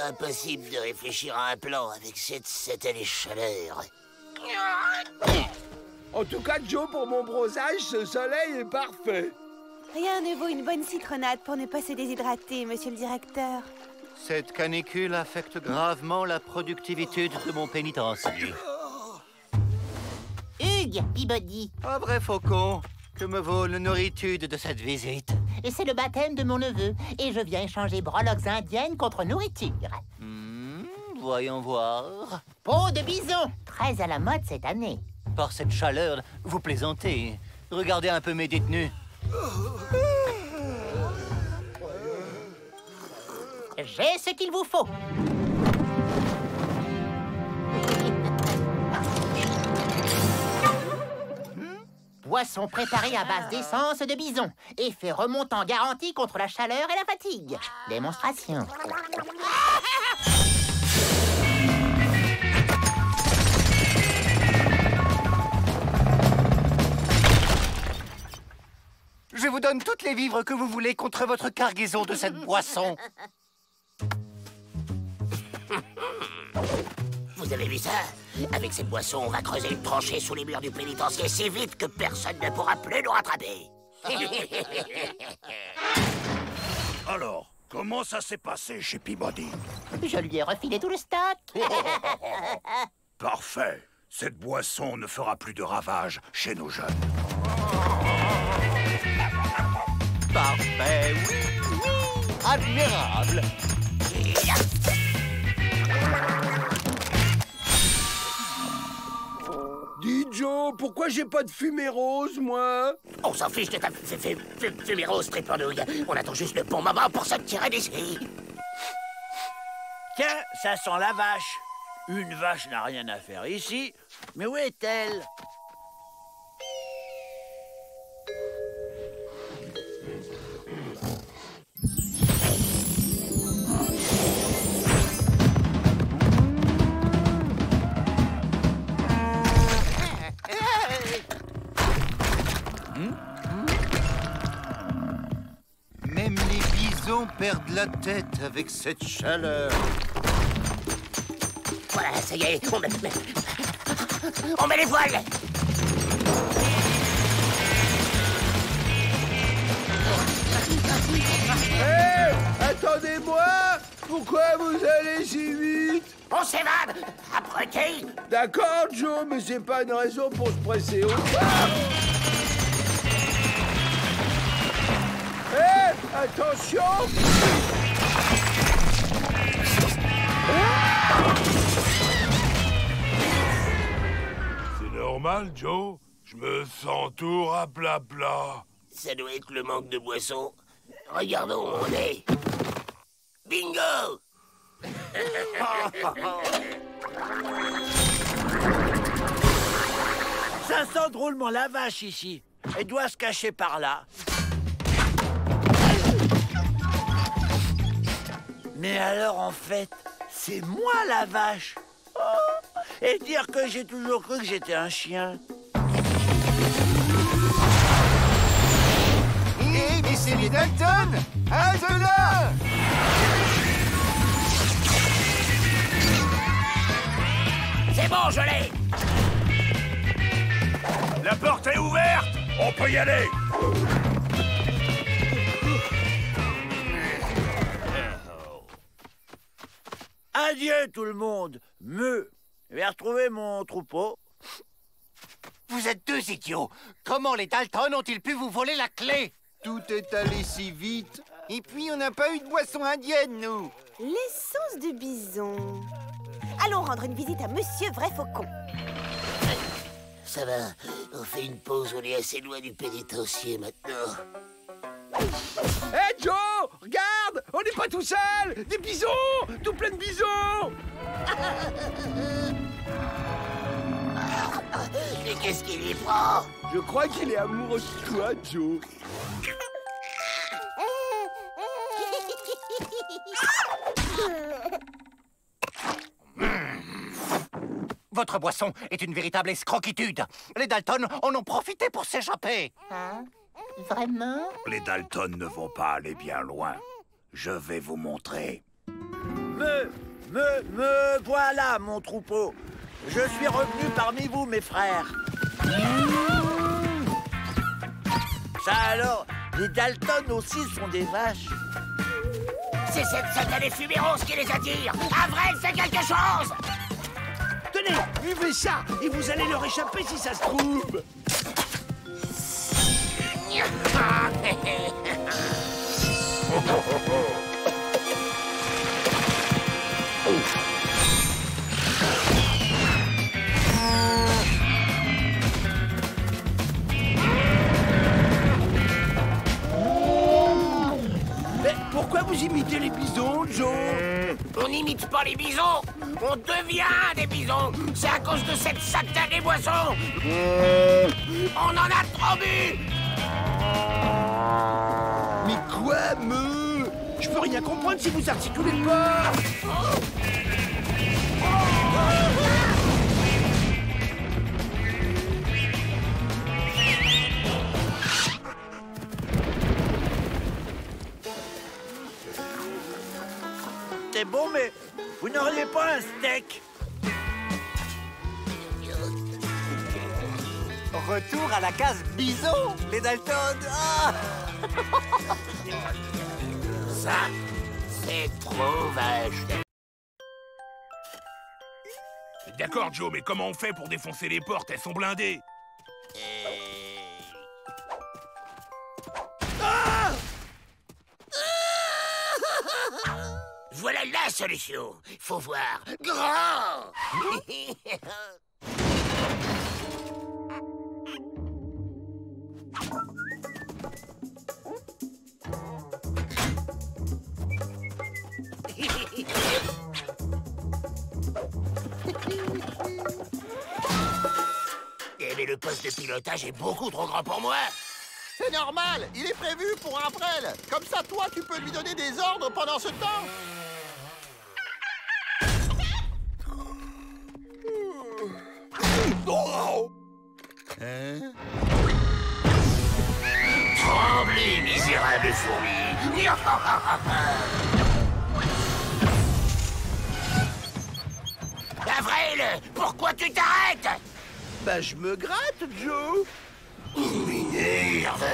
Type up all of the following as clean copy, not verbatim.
impossible de réfléchir à un plan avec cette satanée chaleur. En tout cas, Joe, pour mon bronzage, ce soleil est parfait. Rien ne vaut une bonne citronnade pour ne pas se déshydrater, monsieur le directeur. Cette canicule affecte gravement la productivité de mon pénitencier. Hugues, Peabody. Un vrai faucon. Que me vaut l'honoritude de cette visite? Et c'est le baptême de mon neveu. Et je viens échanger breloques indiennes contre nourriture. Voyons voir. Peau de bison, très à la mode cette année. Par cette chaleur, vous plaisantez. Regardez un peu mes détenus. J'ai ce qu'il vous faut. Boisson préparée à base d'essence de bison. Effet remontant garanti contre la chaleur et la fatigue. Démonstration. Je vous donne toutes les vivres que vous voulez contre votre cargaison de cette boisson. Vous avez vu ça? Avec cette boisson, on va creuser une tranchée sous les murs du pénitencier si vite que personne ne pourra plus nous rattraper. Alors, comment ça s'est passé chez Peabody? Je lui ai refilé tout le stock. Parfait. Cette boisson ne fera plus de ravages chez nos jeunes. Parfait, oui, oui. Admirable. Dis, Joe, pourquoi j'ai pas de fumée rose, moi? On s'en fiche de ta fumée rose, Tripandouille. On attend juste le bon moment pour se tirer d'ici. Tiens, ça sent la vache. Une vache n'a rien à faire ici. Mais où est-elle? Même les bisons perdent la tête avec cette chaleur. Voilà, ça y est, on met les voiles. Hé, attendez-moi! Pourquoi vous allez si vite? On s'évade. Abruti. D'accord, Joe, mais c'est pas une raison pour se presser au Hé, attention! C'est normal, Joe? Je me sens tout raplapla. Ça doit être le manque de boisson. Regardons où on est. Bingo! Ça sent drôlement la vache ici. Elle doit se cacher par là. Mais alors, en fait, c'est moi la vache. Oh, et dire que j'ai toujours cru que j'étais un chien. Et c'est les Dalton! À de là! C'est bon, je l'ai. La porte est ouverte. On peut y aller. Adieu tout le monde. Je vais retrouver mon troupeau. Vous êtes deux idiots! Comment les Dalton ont-ils pu vous voler la clé? Tout est allé si vite. Et puis, on n'a pas eu de boisson indienne, nous. L'essence de bison. Allons rendre une visite à Monsieur Vrai Faucon. Ça va, on fait une pause, on est assez loin du pénitencier maintenant. Hé, Joe, regarde, on n'est pas tout seul. Des bisons, tout plein de bisons. Mais qu'est-ce qu'il y prend? Je crois qu'il est amoureux de toi, Joe. Votre boisson est une véritable escroquitude. Les Dalton en ont profité pour s'échapper. Hein? Vraiment? Les Dalton ne vont pas aller bien loin. Je vais vous montrer. voilà, mon troupeau. Je suis revenu parmi vous, mes frères. Ça alors, les Dalton aussi sont des vaches. C'est cette satanée fumée rose qui les attire. Avril fait quelque chose. Tenez, buvez ça et vous allez leur échapper si ça se trouve. Mais pourquoi vous imitez les bisons, Joe? On n'imite pas les bisons, on devient des bisons. C'est à cause de cette satanée boisson. On en a trop bu. Mais quoi, me? Je peux rien comprendre si vous articulez pas. C'est bon, mais vous n'auriez pas un steak? Retour à la case bison, les Dalton. Ah Ça, c'est trop vache. D'accord, Joe, mais comment on fait pour défoncer les portes? Elles sont blindées. Voilà la solution. Faut voir grand. Eh mais le poste de pilotage est beaucoup trop grand pour moi. C'est normal, il est prévu pour Avril. Comme ça, toi, tu peux lui donner des ordres pendant ce temps. Tremblez, misérable fourmi. Avril, pourquoi tu t'arrêtes? Bah, je me gratte, Joe. Il m'énerve.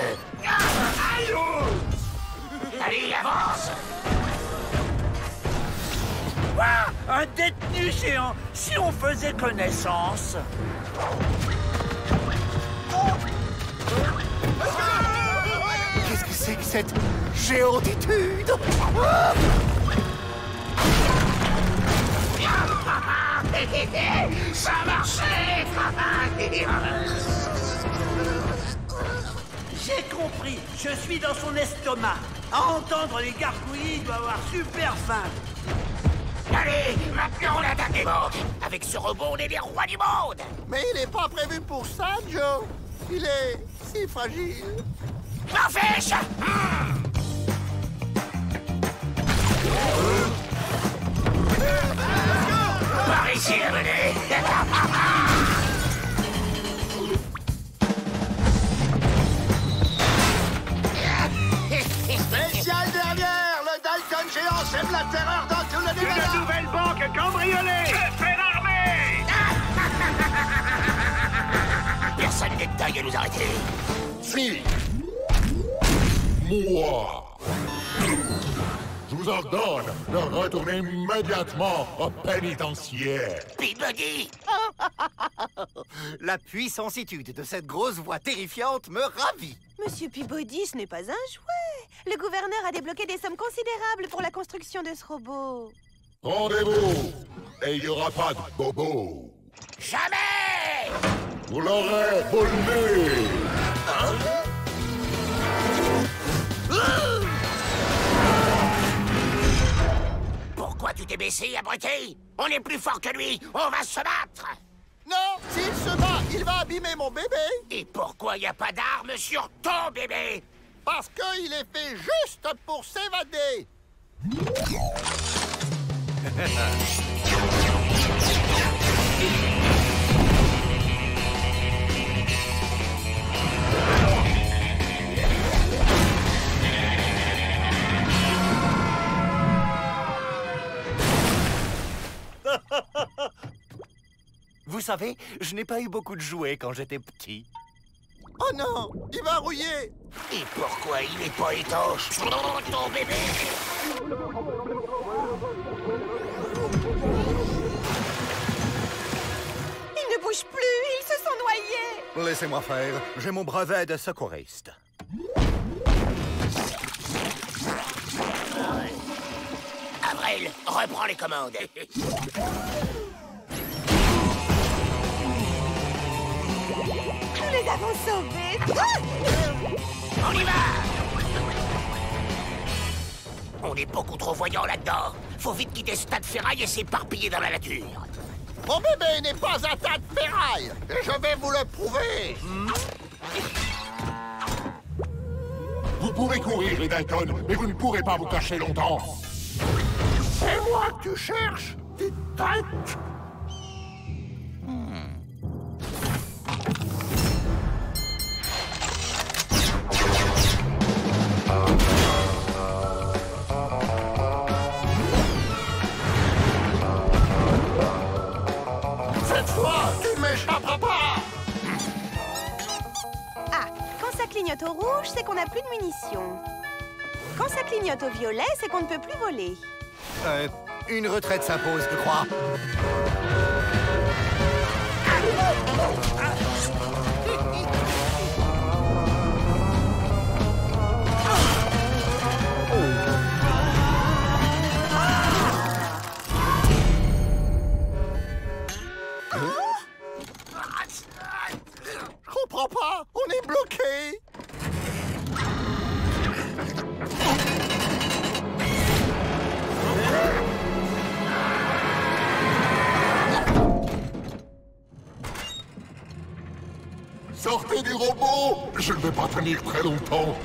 Allez, avance. Quoi? Un détenu géant? Si on faisait connaissance. Qu'est-ce que c'est que cette géantitude? Ça a marché. J'ai compris. Je suis dans son estomac. À entendre les gargouillis, il doit avoir super faim. Allez, maintenant on attaque les banques. Avec ce robot, on est les rois du monde. Mais il n'est pas prévu pour ça, Joe. Il est si fragile. Farfèche. Par ici, la monnaie. Spécial dernière, le Dalton géant sème la terreur dans tout le Nevada. Une nouvelle banque cambriolée. Je fais l'armée. Personne n'est de taille à nous arrêter. Si. Moi. Je vous ordonne de retourner immédiatement au pénitentiaire. Peabody. La puissancitude de cette grosse voix terrifiante me ravit. Monsieur Peabody, ce n'est pas un jouet. Le gouverneur a débloqué des sommes considérables pour la construction de ce robot. Rendez-vous. Et il n'y aura pas de bobo. Jamais. Vous l'aurez volé. Pourquoi tu t'es baissé, abruti? On est plus fort que lui. On va se battre. Non, s'il se bat, il va abîmer mon bébé. Et pourquoi il n'y a pas d'armes sur ton bébé? Parce qu'il est fait juste pour s'évader. savez, je n'ai pas eu beaucoup de jouets quand j'étais petit. Oh non, il va rouiller. Et pourquoi il n'est pas étanche? Oh, ton bébé! Ils ne bougent plus, ils se sont noyés. Laissez-moi faire, j'ai mon brevet de secouriste. Avril, reprends les commandes. Nous les avons sauvés. Ah! On y va! On est beaucoup trop voyants là-dedans. Faut vite quitter ce tas de ferraille et s'éparpiller dans la nature. Mon bébé n'est pas un tas de ferraille. Et je vais vous le prouver. Vous pourrez courir, les Dalton, mais vous ne pourrez pas vous cacher longtemps. C'est moi que tu cherches, petite tête. Cette fois, tu ne m'échapperas pas. Ah, quand ça clignote au rouge, c'est qu'on n'a plus de munitions. Quand ça clignote au violet, c'est qu'on ne peut plus voler. Une retraite s'impose, je crois. Je comprends pas, on est bloqué. Sortez du robot! Je ne vais pas tenir très longtemps.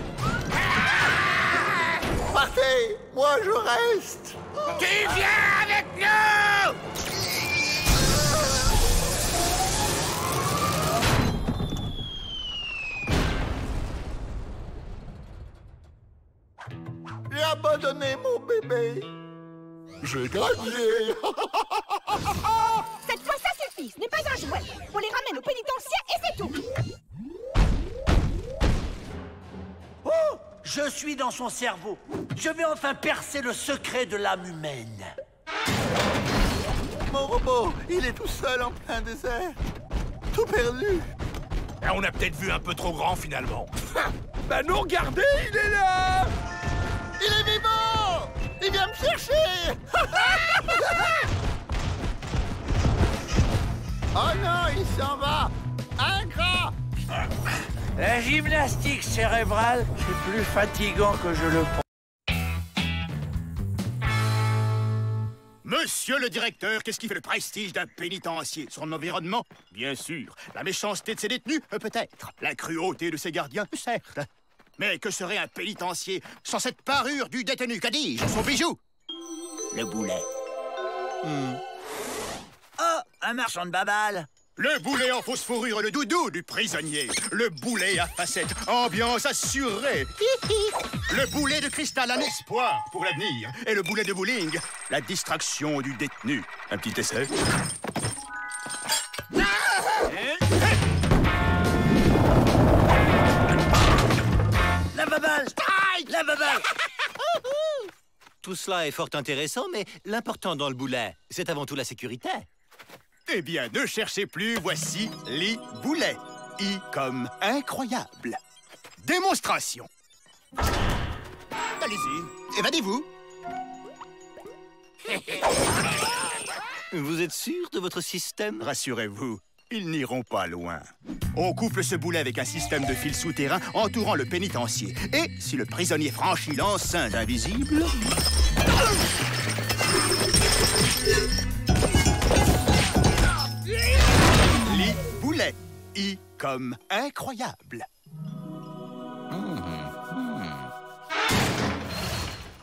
Partez, moi je reste. Tu viens avec nous! J'ai abandonné mon bébé. J'ai gagné! Cette fois, ça suffit. Ce n'est pas un jouet. On les ramène au pénitencier et c'est tout. Oh! Je suis dans son cerveau. Je vais enfin percer le secret de l'âme humaine. Mon robot, il est tout seul en plein désert. Tout perdu. On a peut-être vu un peu trop grand finalement. Bah non, regardez, il est là! Il est vivant! Il vient me chercher! Oh non, il s'en va! Ingrat! La gymnastique cérébrale, c'est plus fatigant que je le pense. Monsieur le directeur, qu'est-ce qui fait le prestige d'un pénitencier? Son environnement? Bien sûr. La méchanceté de ses détenus? Peut-être. La cruauté de ses gardiens? Certes. Mais que serait un pénitencier sans cette parure du détenu? Qu'a dis-je? Son bijou? Le boulet. Oh, un marchand de babales. Le boulet en fausse fourrure, le doudou du prisonnier. Le boulet à facettes, ambiance assurée. Le boulet de cristal, un espoir pour l'avenir. Et le boulet de bowling, la distraction du détenu. Un petit essai. La babale! La babale! Tout cela est fort intéressant, mais l'important dans le boulet, c'est avant tout la sécurité. Eh bien, ne cherchez plus, voici les boulets. I comme incroyable. Démonstration. Allez-y, évadez-vous. Vous êtes sûr de votre système? Rassurez-vous, ils n'iront pas loin. On couple ce boulet avec un système de fils souterrains entourant le pénitencier. Et si le prisonnier franchit l'enceinte invisible... Les boulets. I comme incroyable.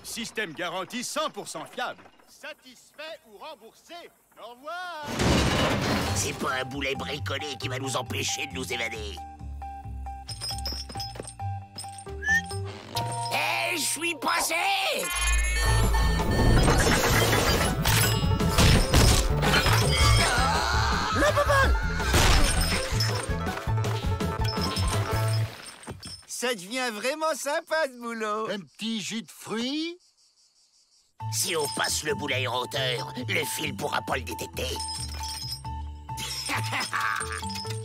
Système garanti 100% fiable. Satisfait ou remboursé? Au revoir. C'est pas un boulet bricolé qui va nous empêcher de nous évader. Je suis passé! La babale! Ça devient vraiment sympa, ce boulot. Un petit jus de fruits? Si on passe le boulet en hauteur, le fil pourra pas le détecter.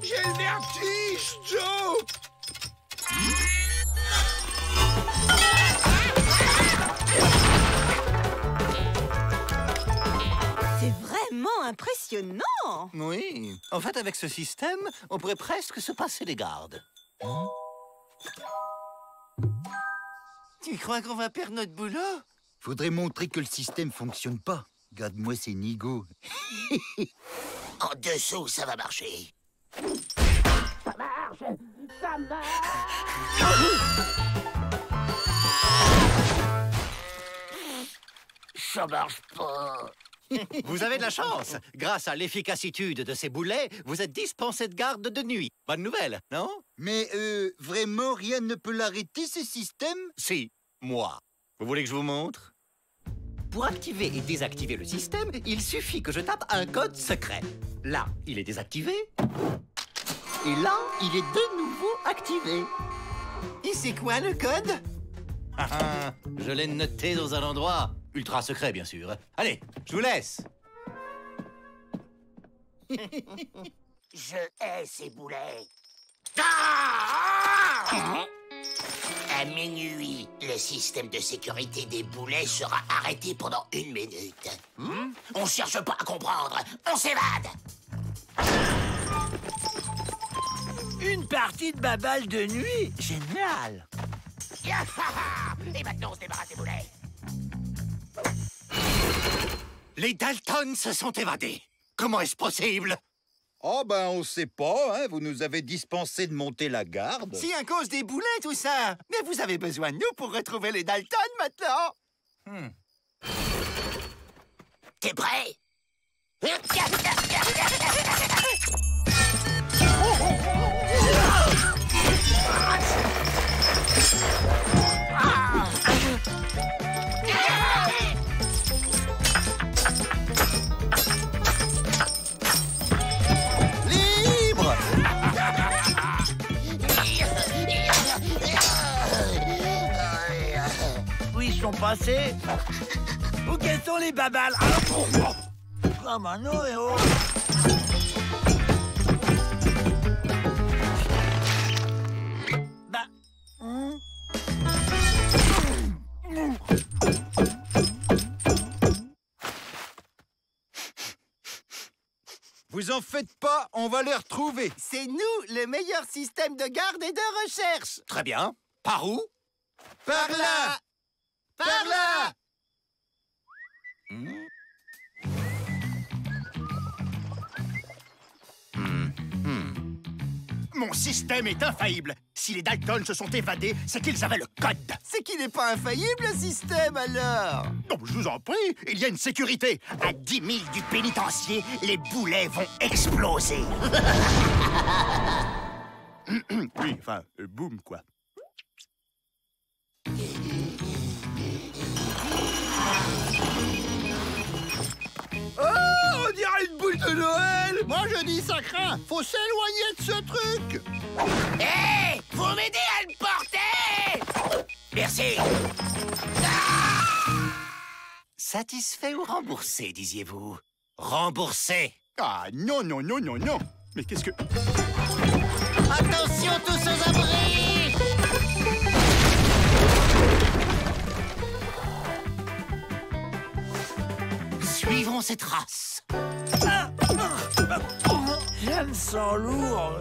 J'ai le vertige, Joe! C'est vraiment impressionnant! Oui. En fait, avec ce système, on pourrait presque se passer des gardes. Tu crois qu'on va perdre notre boulot? Faudrait montrer que le système fonctionne pas. Regarde-moi ces nigauds. En dessous, ça va marcher. Ça marche! Ça marche! Ça marche pas. Vous avez de la chance. Grâce à l'efficacité de ces boulets, vous êtes dispensé de garde de nuit. Bonne nouvelle, non? Mais vraiment, rien ne peut l'arrêter, ce système? Si, moi. Vous voulez que je vous montre? Pour activer et désactiver le système, il suffit que je tape un code secret. Là, il est désactivé. Et là, il est de nouveau activé. Et c'est quoi le code? Je l'ai noté dans un endroit ultra secret, bien sûr. Allez, je vous laisse. Je hais ces boulets. Ah! À minuit, le système de sécurité des boulets sera arrêté pendant 1 minute. On cherche pas à comprendre, on s'évade. Une partie de babal de nuit? Génial! Et maintenant, on se débarrasse des boulets. Les Dalton se sont évadés. Comment est-ce possible? Oh ben, on sait pas, hein. Vous nous avez dispensé de monter la garde. C'est à cause des boulets, tout ça. Mais vous avez besoin de nous pour retrouver les Dalton, maintenant. T'es prêt? Libre! Où ils sont passés? Où quels sont les babals? Comme un Noël. Bah... Vous en faites pas, on va les retrouver. C'est nous, le meilleur système de garde et de recherche. Très bien. Par où? Par là! Par là! Mon système est infaillible. Si les Dalton se sont évadés, c'est qu'ils avaient le code. C'est qu'il n'est pas infaillible, le système, alors. Non, je vous en prie, il y a une sécurité. À 10 000 du pénitencier, les boulets vont exploser. Oui, enfin, boum, quoi. Oh, on dirait une boule de Noël! Moi, je dis ça craint. Faut s'éloigner de ce truc. Hé! Vous m'aidez à le porter! Merci. Satisfait ou remboursé, disiez-vous? Remboursé. Ah, non, non, non, non, non. Mais qu'est-ce que... Attention tous aux abris! Suivons ces traces. Je me sens lourd.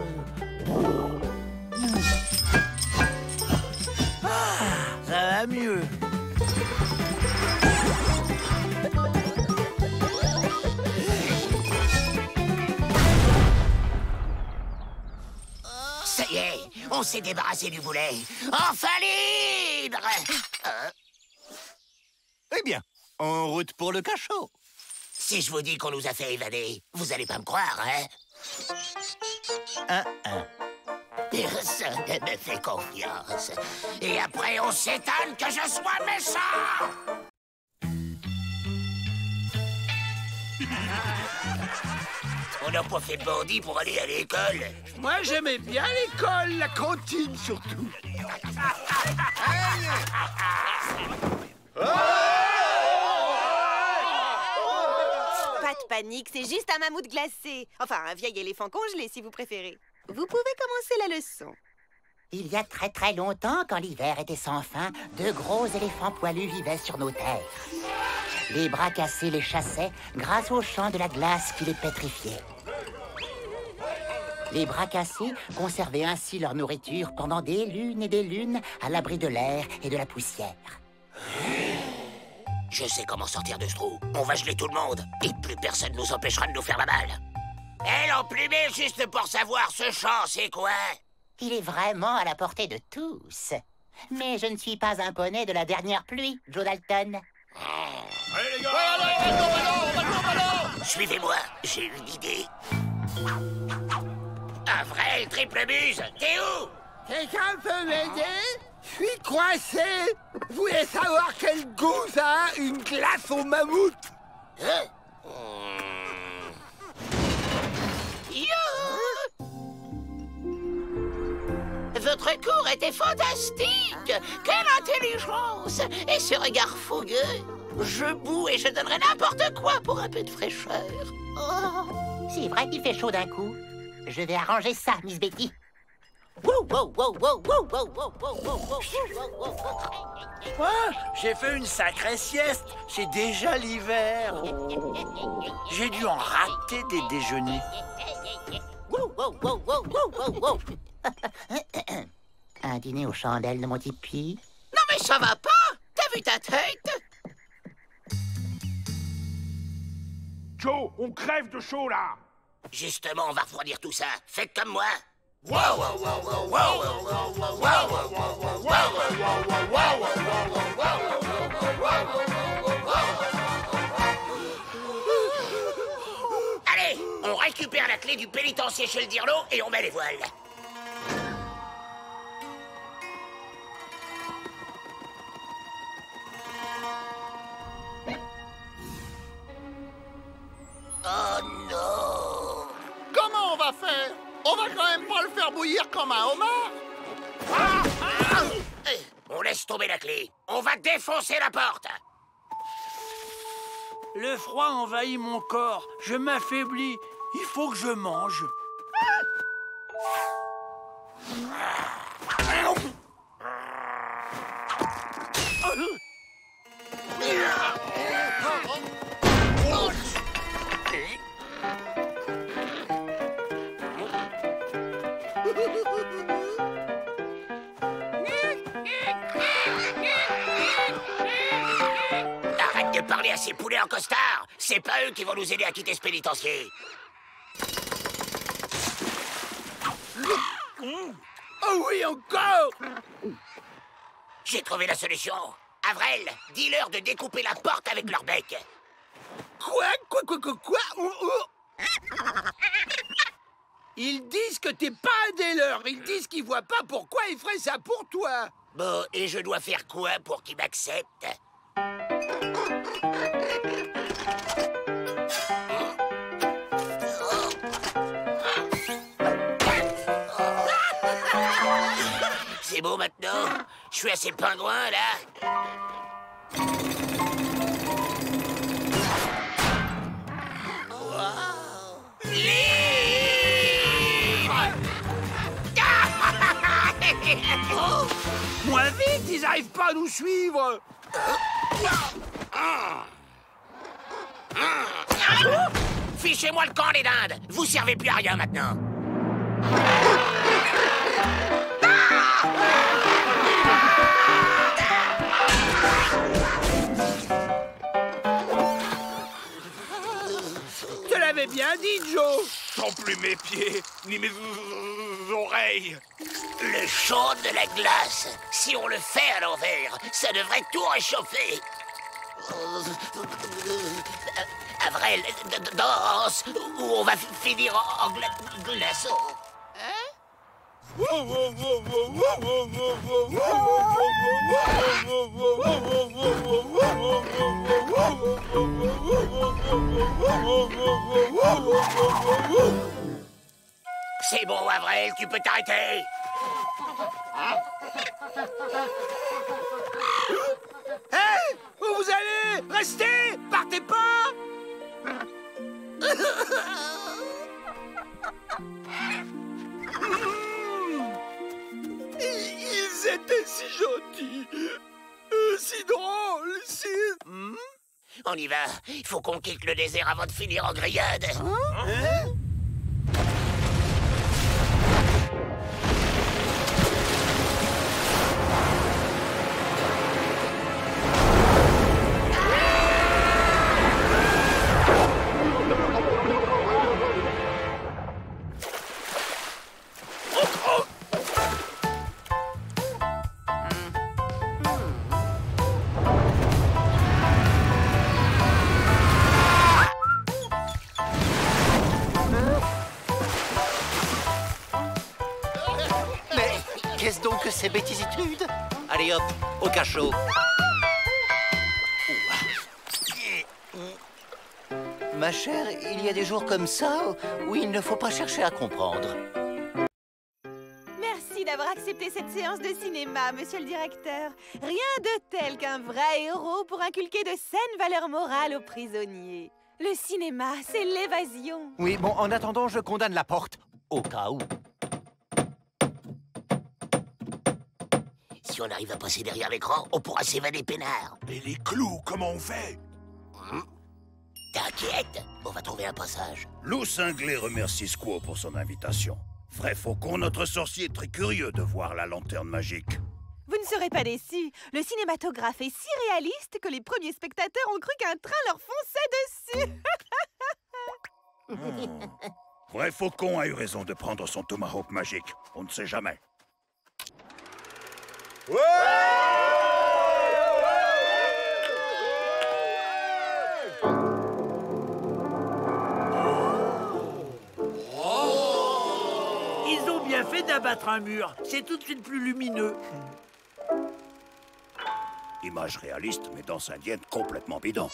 Ça va mieux. Ça y est, on s'est débarrassé du boulet. Enfin libre! Eh bien, en route pour le cachot. Si je vous dis qu'on nous a fait évader, vous allez pas me croire, hein? Personne ne me fait confiance. Et après, on s'étonne que je sois méchant! On n'a pas fait de bandit pour aller à l'école. Moi, j'aimais bien l'école, la cantine surtout. Pas de panique, c'est juste un mammouth glacé. Enfin, un vieil éléphant congelé, si vous préférez. Vous pouvez commencer la leçon. Il y a très très longtemps, quand l'hiver était sans fin, de gros éléphants poilus vivaient sur nos terres. Les bras cassés les chassaient grâce au chant de la glace qui les pétrifiait. Les bras cassés conservaient ainsi leur nourriture pendant des lunes et des lunes à l'abri de l'air et de la poussière. Je sais comment sortir de ce trou. On va geler tout le monde et plus personne nous empêchera de nous faire la balle. Elle emplumée juste pour savoir ce chant, c'est quoi? Il est vraiment à la portée de tous. Mais je ne suis pas un poney de la dernière pluie, Joe Dalton. Allez les gars, allons. Suivez-moi, j'ai une idée. Un vrai triple buse, t'es où? Quelqu'un peut m'aider? Je suis coincé. Vous voulez savoir quel goût ça a, une glace au mammouth? Hein? Votre cours était fantastique! Quelle intelligence! Et ce regard fougueux! Je boue et je donnerais n'importe quoi pour un peu de fraîcheur. Oh, c'est vrai qu'il fait chaud d'un coup. Je vais arranger ça, Miss Betty. J'ai fait une sacrée sieste. C'est déjà l'hiver. J'ai dû en rater des déjeuners. Un dîner aux chandelles de mon tipi. Non mais ça va pas! T'as vu ta tête? Joe, on crève de chaud là! Justement, on va refroidir tout ça. Faites comme moi. Allez, on récupère la clé du pénitencier chez le dirlo et on met les voiles. Oh non! Comment on va faire? On va quand même pas le faire bouillir comme un homard. On laisse tomber la clé. On va défoncer la porte. Le froid envahit mon corps. Je m'affaiblis. Il faut que je mange. Arrête de parler à ces poulets en costard. C'est pas eux qui vont nous aider à quitter ce pénitencier. Oh oui, encore! J'ai trouvé la solution. Avrel, dis-leur de découper la porte avec leur bec. Quoi? Ils disent que t'es pas un des leurs. Ils disent qu'ils voient pas pourquoi ils feraient ça pour toi. Bon, et je dois faire quoi pour qu'ils m'acceptent? C'est bon maintenant? Je suis assez pingouin, là? Moins vite, ils arrivent pas à nous suivre. Fichez-moi le camp, les dindes! Vous servez plus à rien maintenant! Je te l'avais bien dit, Joe. Sans plus mes pieds, ni mes oreilles. Le chaud de la glace, si on le fait à l'envers, ça devrait tout réchauffer. Avrel, danse, ou on va finir en glaçon. C'est bon, Avril, tu peux t'arrêter. Hé! Où vous allez? Restez! Partez pas! Ils étaient si gentils, si drôles, si... On y va. Il faut qu'on quitte le désert avant de finir en grillade. Qu'est-ce donc que ces bêtisitudes? Allez hop, au cachot. Ma chère, il y a des jours comme ça où il ne faut pas chercher à comprendre. Merci d'avoir accepté cette séance de cinéma, monsieur le directeur. Rien de tel qu'un vrai héros pour inculquer de saines valeurs morales aux prisonniers. Le cinéma, c'est l'évasion. Oui, bon, en attendant, je condamne la porte, au cas où. Si on arrive à passer derrière l'écran, on pourra s'évader peinard. Et les clous, comment on fait? T'inquiète, on va trouver un passage. Loup Cinglé remercie Squaw pour son invitation. Vrai Faucon, notre sorcier est très curieux de voir la lanterne magique. Vous ne serez pas déçus. Le cinématographe est si réaliste que les premiers spectateurs ont cru qu'un train leur fonçait dessus. Vrai Faucon a eu raison de prendre son tomahawk magique. On ne sait jamais. Ils ont bien fait d'abattre un mur. C'est tout de suite plus lumineux. Image réaliste, mais danse indienne complètement bidon.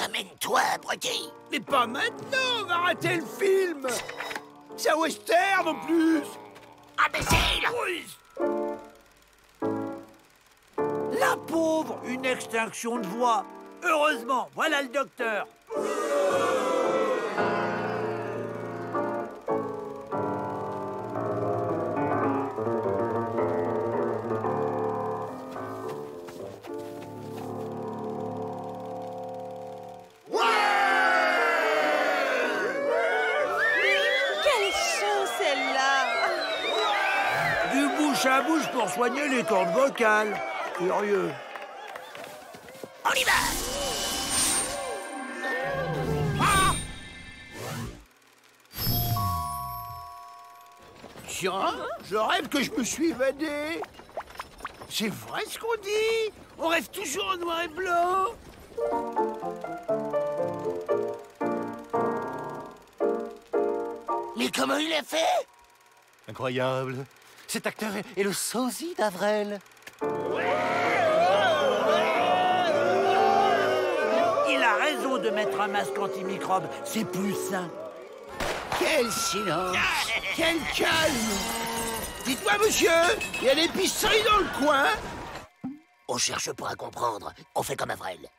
Amène-toi, abruti. Mais pas maintenant, on va rater le film. C'est un western en plus. Imbécile! La pauvre, une extinction de voix. Heureusement, voilà le docteur. À bouche pour soigner les cordes vocales. Curieux. On y va! Tiens, je rêve que je me suis évadé. C'est vrai ce qu'on dit? On rêve toujours en noir et blanc. Mais comment il a fait? Incroyable. Cet acteur est le sosie d'Avrel. Il a raison de mettre un masque antimicrobe. C'est plus sain. Quel silence! Quel calme! Dites-moi, monsieur, il y a l'épicerie dans le coin? On cherche pas à comprendre. On fait comme Avrel.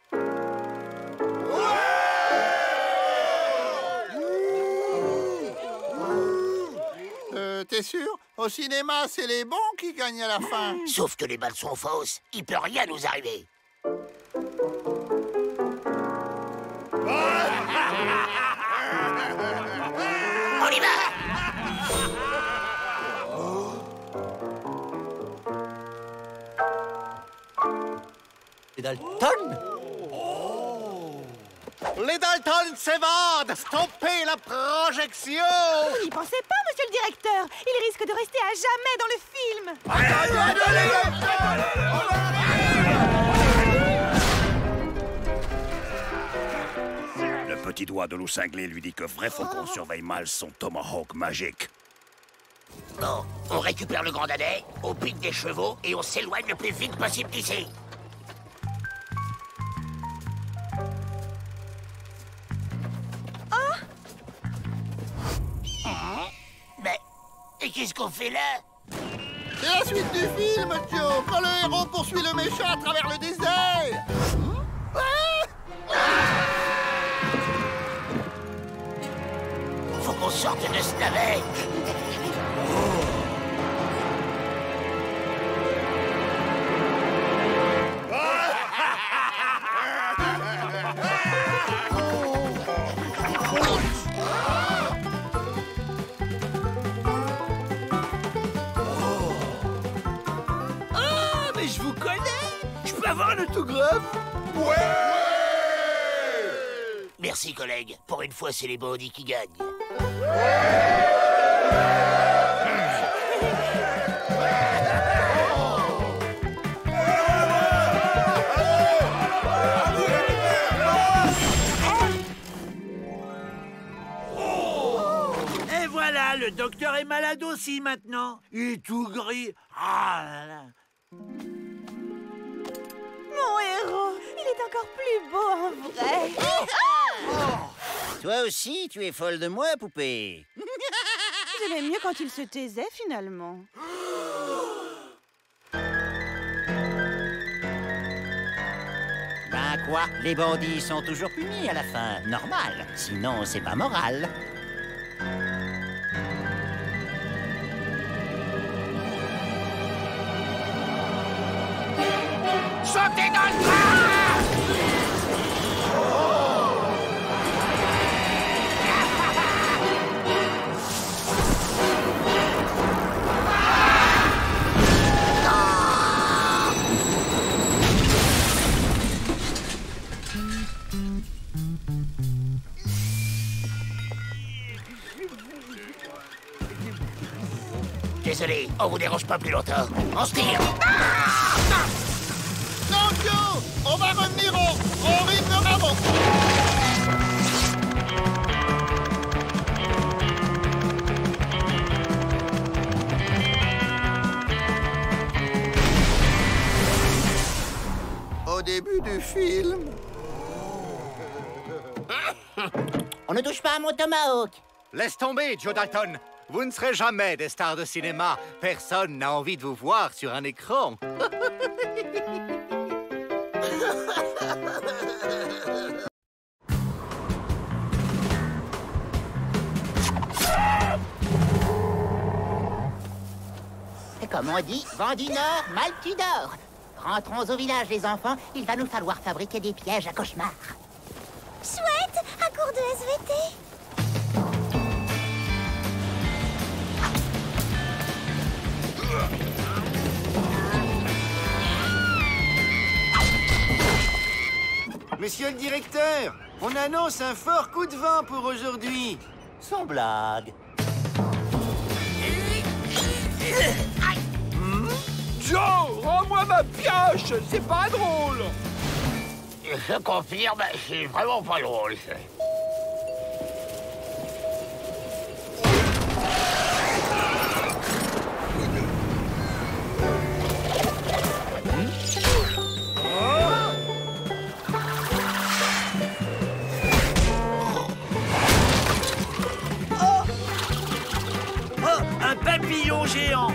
T'es sûr? Au cinéma, c'est les bons qui gagnent à la fin. Sauf que les balles sont fausses. Il peut rien nous arriver. On y va! Les Dalton? Les Dalton s'évadent! Stoppez la projection! Vous n'y pensez pas, monsieur le directeur? Il risque de rester à jamais dans le film. Le petit doigt de Loup Cinglé lui dit que Vrai Faucon surveille mal son tomahawk magique. Bon, on récupère le grand dadais, on pique des chevaux et on s'éloigne le plus vite possible d'ici. Mais qu'est-ce qu'on fait là? C'est la suite du film, Joe, quand le héros poursuit le méchant à travers le désert. Faut qu'on sorte de ce navet. Mais je vous connais! Je peux avoir un autographe? Ouais! Merci, collègue. Pour une fois, c'est les bandits qui gagnent. Et voilà, le docteur est malade aussi maintenant. Il est tout gris. Ah là là. Mon héros, il est encore plus beau en vrai. Toi aussi, tu es folle de moi, poupée. J'aimais mieux quand il se taisait finalement. Ben quoi? Les bandits sont toujours punis à la fin. Normal. Sinon, c'est pas moral. Sautez dans le train! Désolé, on vous dérange pas plus longtemps. On se tire. Non, Joe! On va revenir au rythme avant! Au début du film... On ne touche pas à mon tomahawk. Laisse tomber, Joe Dalton. Vous ne serez jamais des stars de cinéma. Personne n'a envie de vous voir sur un écran. Et comme on dit, vent du Nord, mal tu dors. Rentrons au village, les enfants. Il va nous falloir fabriquer des pièges à cauchemar. Chouette, un cours de SVT. Monsieur le directeur, on annonce un fort coup de vent pour aujourd'hui. Sans blague. Joe, rends-moi ma pioche! C'est pas drôle! Je confirme, c'est vraiment pas drôle. Un papillon géant.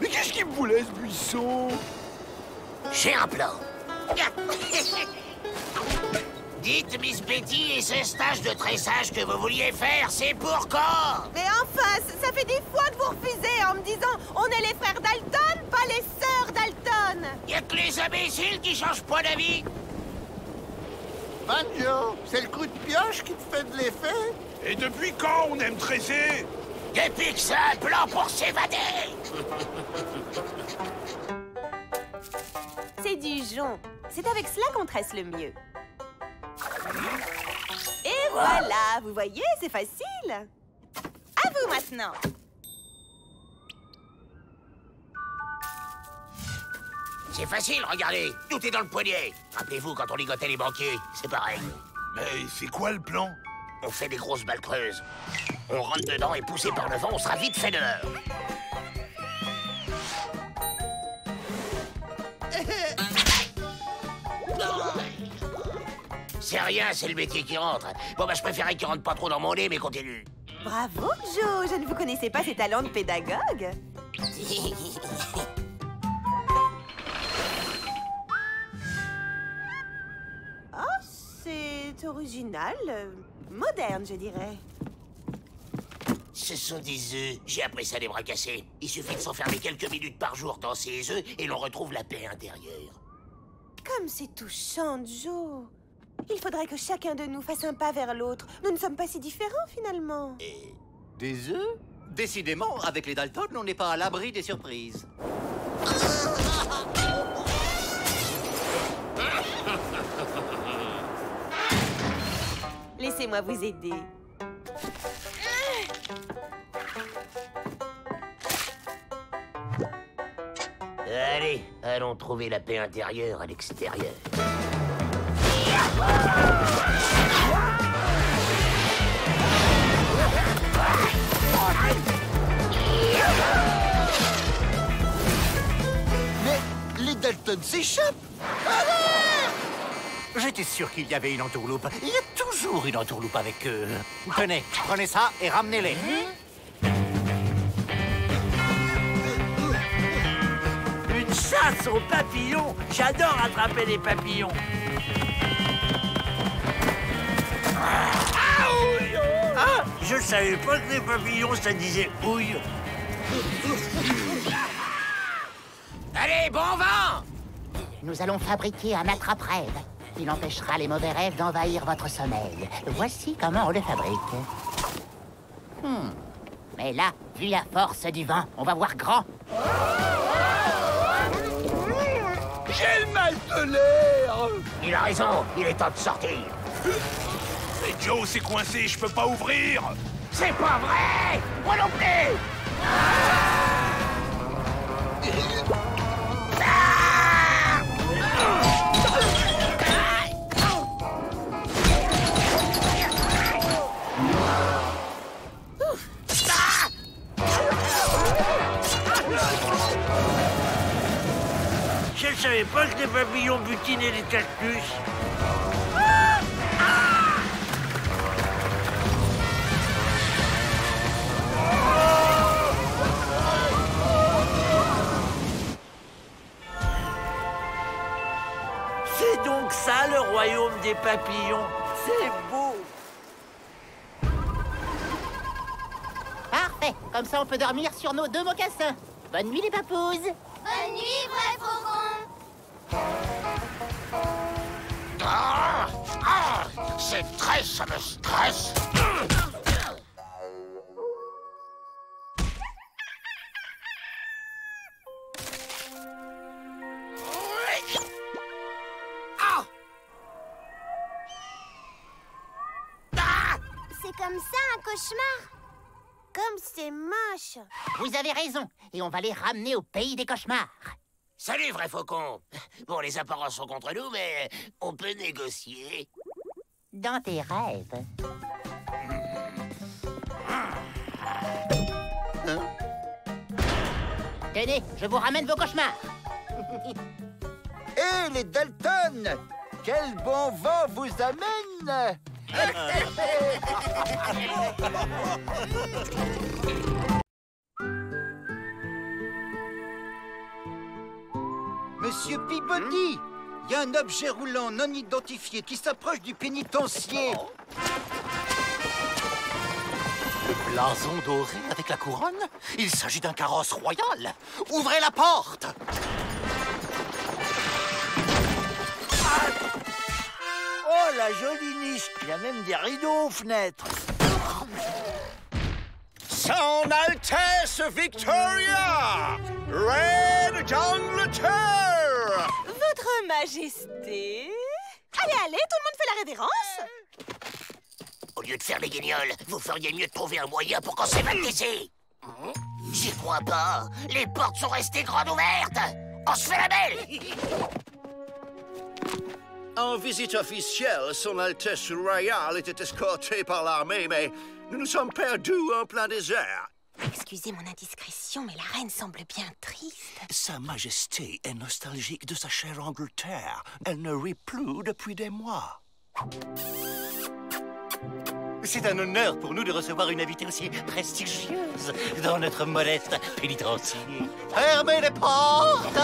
Mais qu'est-ce qu'il me voulait, ce buisson? J'ai un plan. Dites, Miss Betty, et ce stage de tressage que vous vouliez faire, c'est pour quand? Mais enfin, ça fait des fois que vous refusez en me disant on est les frères Dalton, pas les sœurs Dalton. Y'a que les imbéciles qui changent pas d'avis. Banjo, c'est le coup de pioche qui te fait de l'effet? Et depuis quand on aime tresser? Depuis que c'est un plan pour s'évader. C'est du jonc. C'est avec cela qu'on tresse le mieux. Voilà, vous voyez, c'est facile. À vous maintenant. C'est facile, regardez. Tout est dans le poignet. Rappelez-vous quand on ligotait les banquiers, c'est pareil. Mais c'est quoi le plan? On fait des grosses balles creuses. On rentre dedans et poussé par le vent, on sera vite fait dehors. C'est rien, c'est le métier qui rentre. Bon, bah, je préférais qu'il rentre pas trop dans mon nez, mais continue. Bravo, Joe. Je ne vous connaissais pas ses talents de pédagogue. Oh, c'est original. Moderne, je dirais. Ce sont des œufs. J'ai appris ça des bras cassés. Il suffit de s'enfermer quelques minutes par jour dans ces œufs et l'on retrouve la paix intérieure. Comme c'est touchant, Joe. Il faudrait que chacun de nous fasse un pas vers l'autre. Nous ne sommes pas si différents, finalement. Des œufs? Décidément, avec les Dalton, on n'est pas à l'abri des surprises. Laissez-moi vous aider. Allez, allons trouver la paix intérieure à l'extérieur. Mais les Dalton s'échappent. J'étais sûr qu'il y avait une entourloupe. Il y a toujours une entourloupe avec eux. Tenez, prenez ça et ramenez-les. Une chasse aux papillons. J'adore attraper les papillons. Ah, je savais pas que les papillons, ça disait ouille. Allez, bon vent! Nous allons fabriquer un attrape-rêve. Il empêchera les mauvais rêves d'envahir votre sommeil. Voici comment on le fabrique. Mais là, vu la force du vent, on va voir grand. J'ai le mal de l'air. Il a raison, il est temps de sortir. Mais Joe, c'est coincé, je peux pas ouvrir. C'est pas vrai! Moi non plus! Je savais pas que les papillons butinaient les cactus. C'est donc ça le royaume des papillons. C'est beau. Parfait. Comme ça, on peut dormir sur nos 2 mocassins. Bonne nuit, les papouses. Bonne nuit, vrai faucon. C'est très, ça me stresse. C'est comme ça un cauchemar. Comme c'est moche. Vous avez raison. Et on va les ramener au pays des cauchemars. Salut, vrai faucon. Bon, les apparences sont contre nous, mais on peut négocier. Dans tes rêves. Tenez, je vous ramène vos cauchemars. Hé, les Dalton! Quel bon vent vous amène! Monsieur Peabody, il y a un objet roulant non identifié qui s'approche du pénitencier. Le blason doré avec la couronne? Il s'agit d'un carrosse royal. Ouvrez la porte! Oh, la jolie niche. Il y a même des rideaux aux fenêtres. Son Altesse Victoria! Reine d'Angleterre! Votre Majesté. Allez, allez, tout le monde fait la révérence. lieu de faire les guignols, vous feriez mieux de trouver un moyen pour qu'on s'évade d'ici. J'y crois pas. Les portes sont restées grandes ouvertes. On se fait la belle. En visite officielle, Son Altesse Royale était escortée par l'armée, mais nous nous sommes perdus en plein désert. Excusez mon indiscrétion, mais la reine semble bien triste. Sa Majesté est nostalgique de sa chère Angleterre. Elle ne rit plus depuis des mois. C'est un honneur pour nous de recevoir une invitée aussi prestigieuse dans notre modeste pénitencier. Fermez les portes!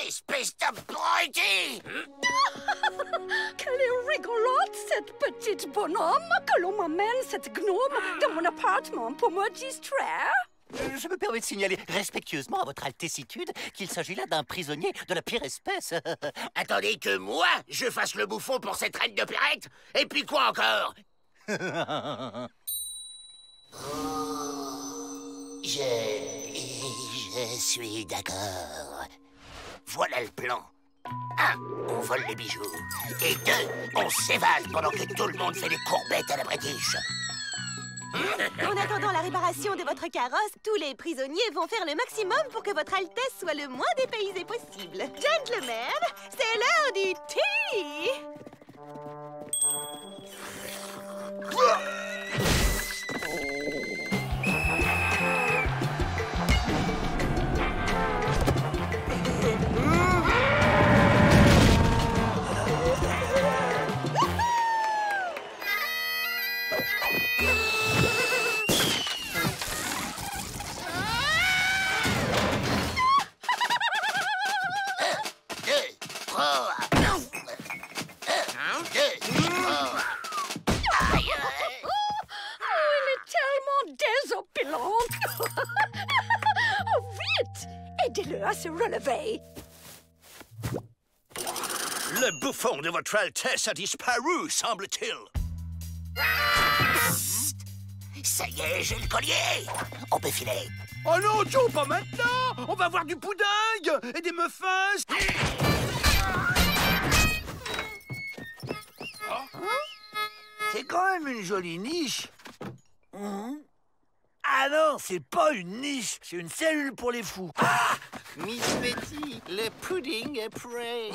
Espèce d'abruti! Quelle est rigolote, cette petite bonhomme, que l'on m'amène cette gnome dans mon appartement pour me distraire. Je me permets de signaler respectueusement à votre altessitude qu'il s'agit là d'un prisonnier de la pire espèce. Attendez que moi, je fasse le bouffon pour cette reine de Perrette? Et puis quoi encore? Je suis d'accord. Voilà le plan. 1, on vole les bijoux. Et 2, on s'évade pendant que tout le monde fait des courbettes à la British. En attendant la réparation de votre carrosse, tous les prisonniers vont faire le maximum pour que votre Altesse soit le moins dépaysée possible. Gentlemen, c'est l'heure du thé! Aidez-le à se relever. Le bouffon de votre Altesse a disparu, semble-t-il. Ça y est, j'ai le collier. On peut filer. Oh non, Joe, pas maintenant. On va avoir du pudding et des muffins. C'est quand même une jolie niche. Ah non, c'est pas une niche, c'est une cellule pour les fous. Ah, Miss Betty, le pudding est prêt.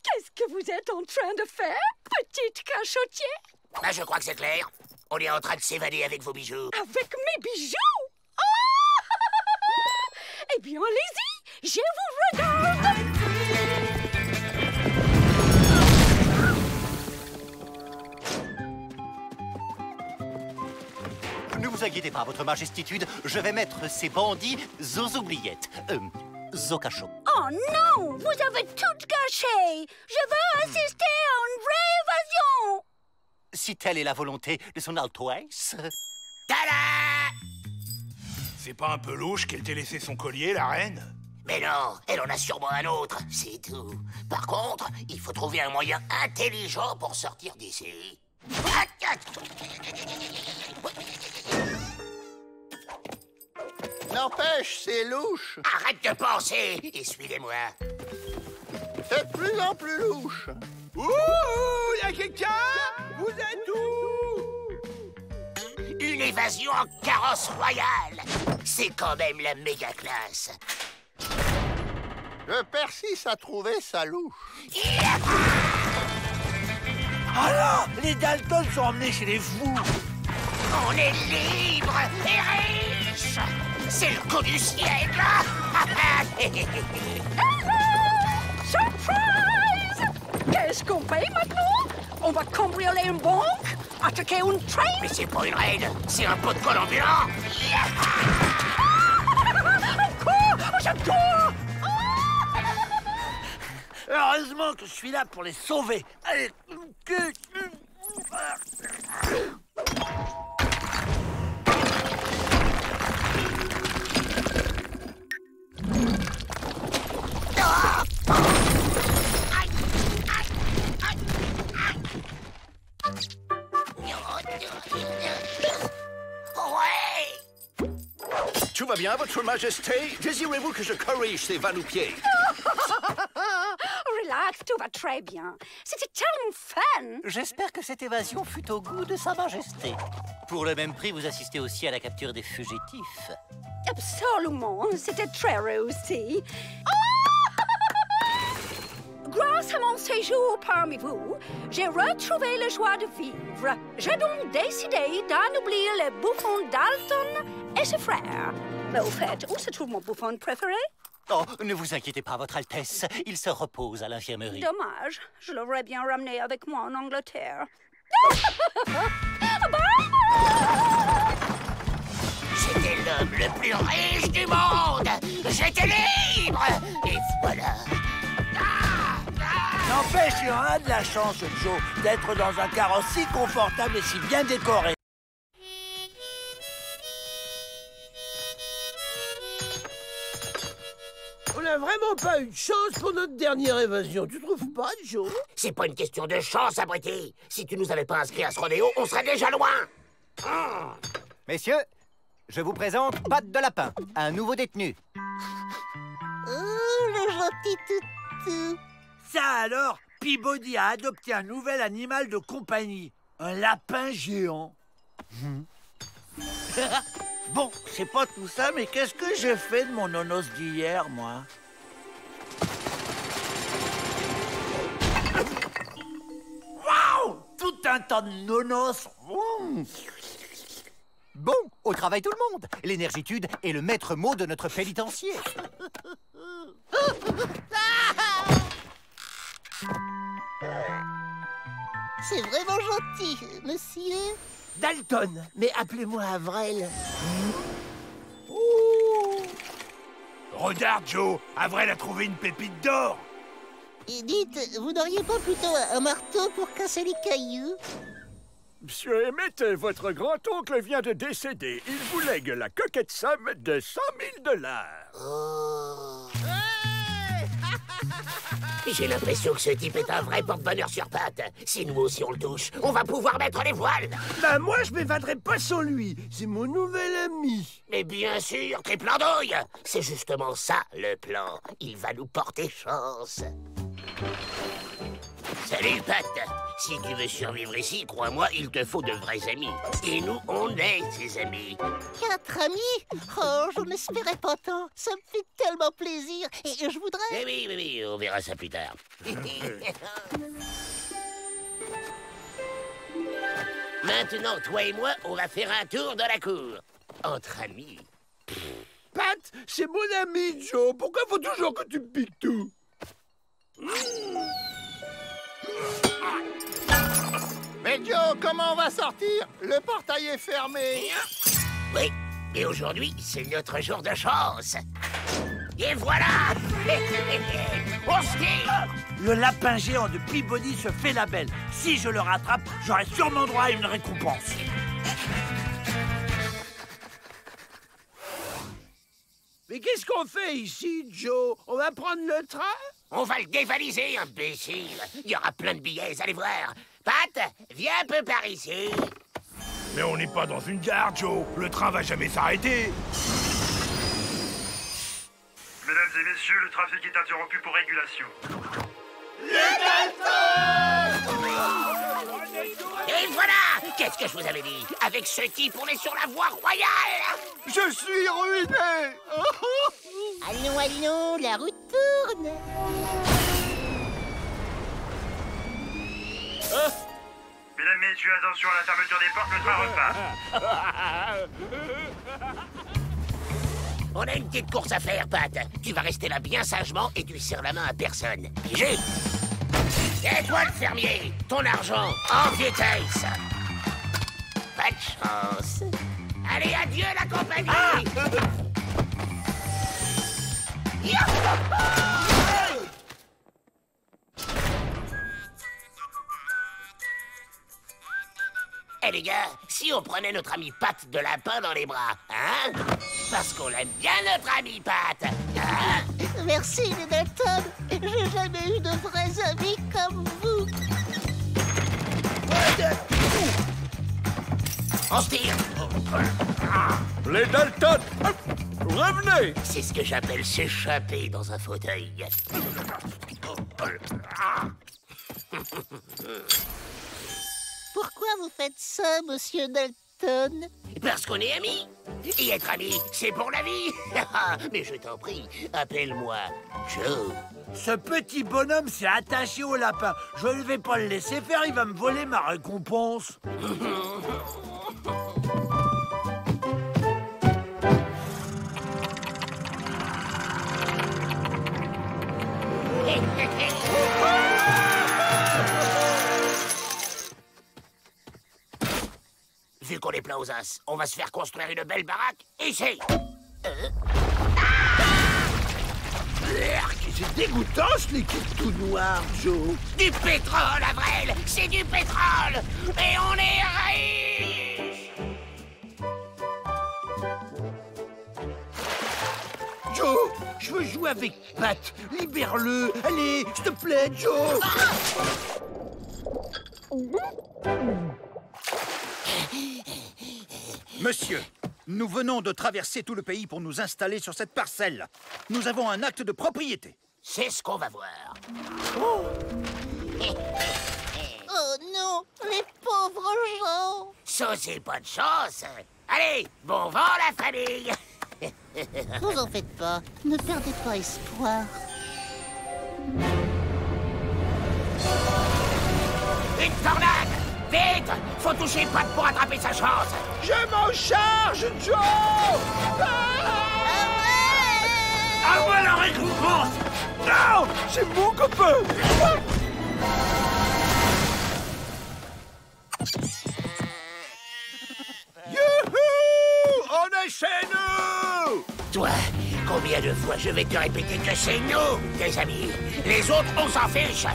Qu'est-ce que vous êtes en train de faire, petite cachotière? Bah, je crois que c'est clair. On est en train de s'évader avec vos bijoux. Avec mes bijoux? Eh bien, allez-y, je vous regarde. Ne vous inquiétez pas, votre majestitude, je vais mettre ces bandits aux oubliettes. Au cachot. Oh non, vous avez tout gâché. Je veux assister à une vraie évasion. Si telle est la volonté de son Altesse. Tada! C'est pas un peu louche qu'elle t'ait laissé son collier, la reine? Mais non, elle en a sûrement un autre, c'est tout. Par contre, il faut trouver un moyen intelligent pour sortir d'ici. N'empêche, c'est louche. Arrête de penser et suivez-moi. C'est de plus en plus louche. Ouh, y'a quelqu'un? Vous êtes où? Une évasion en carrosse royale. C'est quand même la méga classe. Je persiste à trouver ça louche. Alors, les Dalton sont emmenés chez les fous. On est libre et riche. C'est le coup du siècle. Surprise! Qu'est-ce qu'on fait maintenant? On va cambrioler une banque? Attaquer une train? Mais c'est pas une raid, c'est un pot de colle ambulant. J'adore! Heureusement que je suis là pour les sauver. Allez. Tout va bien, Votre Majesté? Désirez-vous que je corrige ces va-nu-pieds? Relax, tout va très bien. C'était tellement fun. J'espère que cette évasion fut au goût de Sa Majesté. Pour le même prix, vous assistez aussi à la capture des fugitifs. Absolument, c'était très réussi. Grâce à mon séjour parmi vous, j'ai retrouvé la joie de vivre. J'ai donc décidé d'anoblir les bouffons Dalton et ses frères. Mais au fait, où se trouve mon bouffon préféré? Oh, ne vous inquiétez pas, Votre Altesse. Il se repose à l'infirmerie. Dommage, je l'aurais bien ramené avec moi en Angleterre. J'étais l'homme le plus riche du monde. J'étais libre. Et voilà. N'empêche, il y en a de la chance, Joe, d'être dans un carrosse si confortable et si bien décoré. On n'a vraiment pas eu de chance pour notre dernière évasion, tu trouves pas, Joe? C'est pas une question de chance, abruti. Si tu nous avais pas inscrits à ce rodéo, on serait déjà loin. Messieurs, je vous présente Pat de Lapin, un nouveau détenu. Oh, le gentil toutou. Ça alors, Peabody a adopté un nouvel animal de compagnie, un lapin géant. Bon, c'est pas tout ça, mais qu'est-ce que j'ai fait de mon nonos d'hier, moi? Waouh! Tout un tas de nonos. Bon, au travail tout le monde. L'énergitude est le maître mot de notre pénitencier. C'est vraiment gentil, monsieur. Dalton, mais appelez-moi Avril. Regarde, Joe, Avril a trouvé une pépite d'or. Et dites, vous n'auriez pas plutôt un marteau pour casser les cailloux? Monsieur Emmett, votre grand-oncle vient de décéder. Il vous lègue la coquette somme de 100 000 $. J'ai l'impression que ce type est un vrai porte-bonheur sur pattes. Si nous aussi on le touche, on va pouvoir mettre les voiles. Ben moi, je m'évaderai pas sans lui. C'est mon nouvel ami. Mais bien sûr, triple andouille. C'est justement ça, le plan. Il va nous porter chance. Salut, Pat. Si tu veux survivre ici, crois-moi, il te faut de vrais amis. Et nous, on est ses amis. 4 amis? Oh, je n'espérais pas tant. Ça me fait tellement plaisir. Et je voudrais... Eh oui, on verra ça plus tard. Maintenant, toi et moi, on va faire un tour de la cour. Entre amis. Pat, c'est mon ami, Joe. Pourquoi faut toujours que tu me piques tout? Mais Joe, comment on va sortir? Le portail est fermé. Oui, et aujourd'hui, c'est notre jour de chance. Et voilà. On se tire. Le lapin géant de Peabody se fait la belle. Si je le rattrape, j'aurai sûrement droit à une récompense. Mais qu'est-ce qu'on fait ici, Joe? On va prendre le train? On va le dévaliser, imbécile. Il y aura plein de billets, allez voir. Pat, viens un peu par ici. Mais on n'est pas dans une gare, Joe. Le train va jamais s'arrêter. Mesdames et messieurs, le trafic est interrompu pour régulation. Et voilà! Qu'est-ce que je vous avais dit? Avec ce type, on est sur la voie royale! Je suis ruiné. Allons, allons, la route tourne. Mesdames, messieurs, attention à la fermeture des portes, le train repart. On a une petite course à faire, Pat. Tu vas rester là bien sagement et tu serres la main à personne. Pigé? Et toi, le fermier, ton argent en vitesse. Pas de chance. Allez, adieu la compagnie. Eh les gars, si on prenait notre ami Pat de Lapin dans les bras, hein? Parce qu'on aime bien notre ami Pat, hein? Merci, les Dalton. J'ai jamais eu de vrais amis comme vous. On se tire. Les Dalton! revenez! C'est ce que j'appelle s'échapper dans un fauteuil. Pourquoi vous faites ça, monsieur Dalton? Parce qu'on est amis. Et être amis, c'est pour la vie. Mais je t'en prie, appelle-moi Joe. Ce petit bonhomme s'est attaché au lapin. Je ne vais pas le laisser faire, il va me voler ma récompense. Vu qu'on est plein aux as, on va se faire construire une belle baraque ici. C'est dégoûtant ce liquide tout noir, Joe. Du pétrole, Avril, c'est du pétrole. Et on est riche. Joe, je veux jouer avec Pat. Libère-le. Allez, s'il te plaît, Joe. Monsieur, nous venons de traverser tout le pays pour nous installer sur cette parcelle. Nous avons un acte de propriété. C'est ce qu'on va voir. Oh non, les pauvres gens. Ça, c'est pas de chance. Allez, bon vent, la famille. Vous en faites pas, ne perdez pas espoir. Une tornade! Vite! Faut toucher Pat pour attraper sa chance! Je m'en charge, Joe! À moi la récompense! Non! C'est mon copain! Youhou! On est chez nous! Toi, combien de fois je vais te répéter que c'est nous, tes amis? Les autres, on s'en fiche!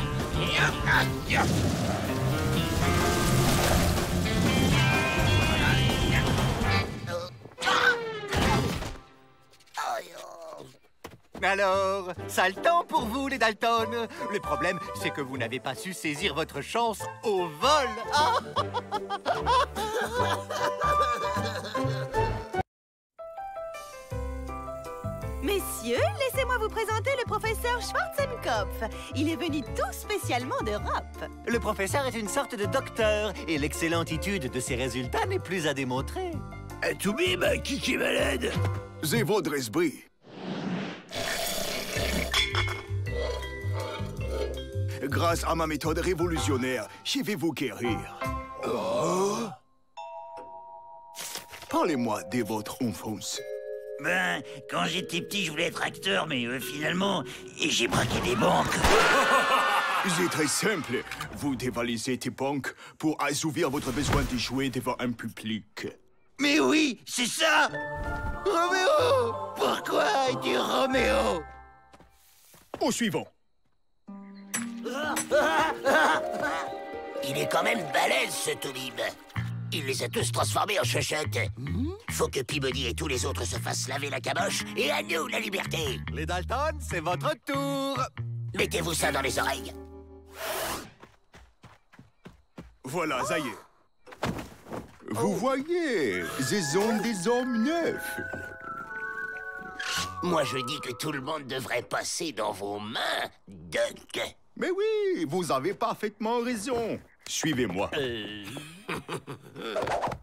Alors, sale temps pour vous, les Dalton. Le problème, c'est que vous n'avez pas su saisir votre chance au vol. Ah Messieurs, laissez-moi vous présenter le professeur Schwarzenkopf. Il est venu tout spécialement d'Europe. Le professeur est une sorte de docteur, et l'excellentitude de ses résultats n'est plus à démontrer. Toubib, qui est malade? C'est votre esprit. Grâce à ma méthode révolutionnaire, je vais vous guérir. Oh. Parlez-moi de votre enfance. Ben, quand j'étais petit, je voulais être acteur, mais finalement, j'ai braqué des banques. C'est très simple. Vous dévalisez des banques pour assouvir votre besoin de jouer devant un public. Mais oui, c'est ça! Roméo! Pourquoi es-tu Roméo? Au suivant. Il est quand même balèze, ce Toubib. Il les a tous transformés en chochottes. Faut que Peabody et tous les autres se fassent laver la caboche, et à nous la liberté. Les Dalton, c'est votre tour. Mettez-vous ça dans les oreilles. Voilà, ça y est. Vous voyez, ce sont des hommes neufs. Moi, je dis que tout le monde devrait passer dans vos mains, Duck. Mais oui, vous avez parfaitement raison. Suivez-moi.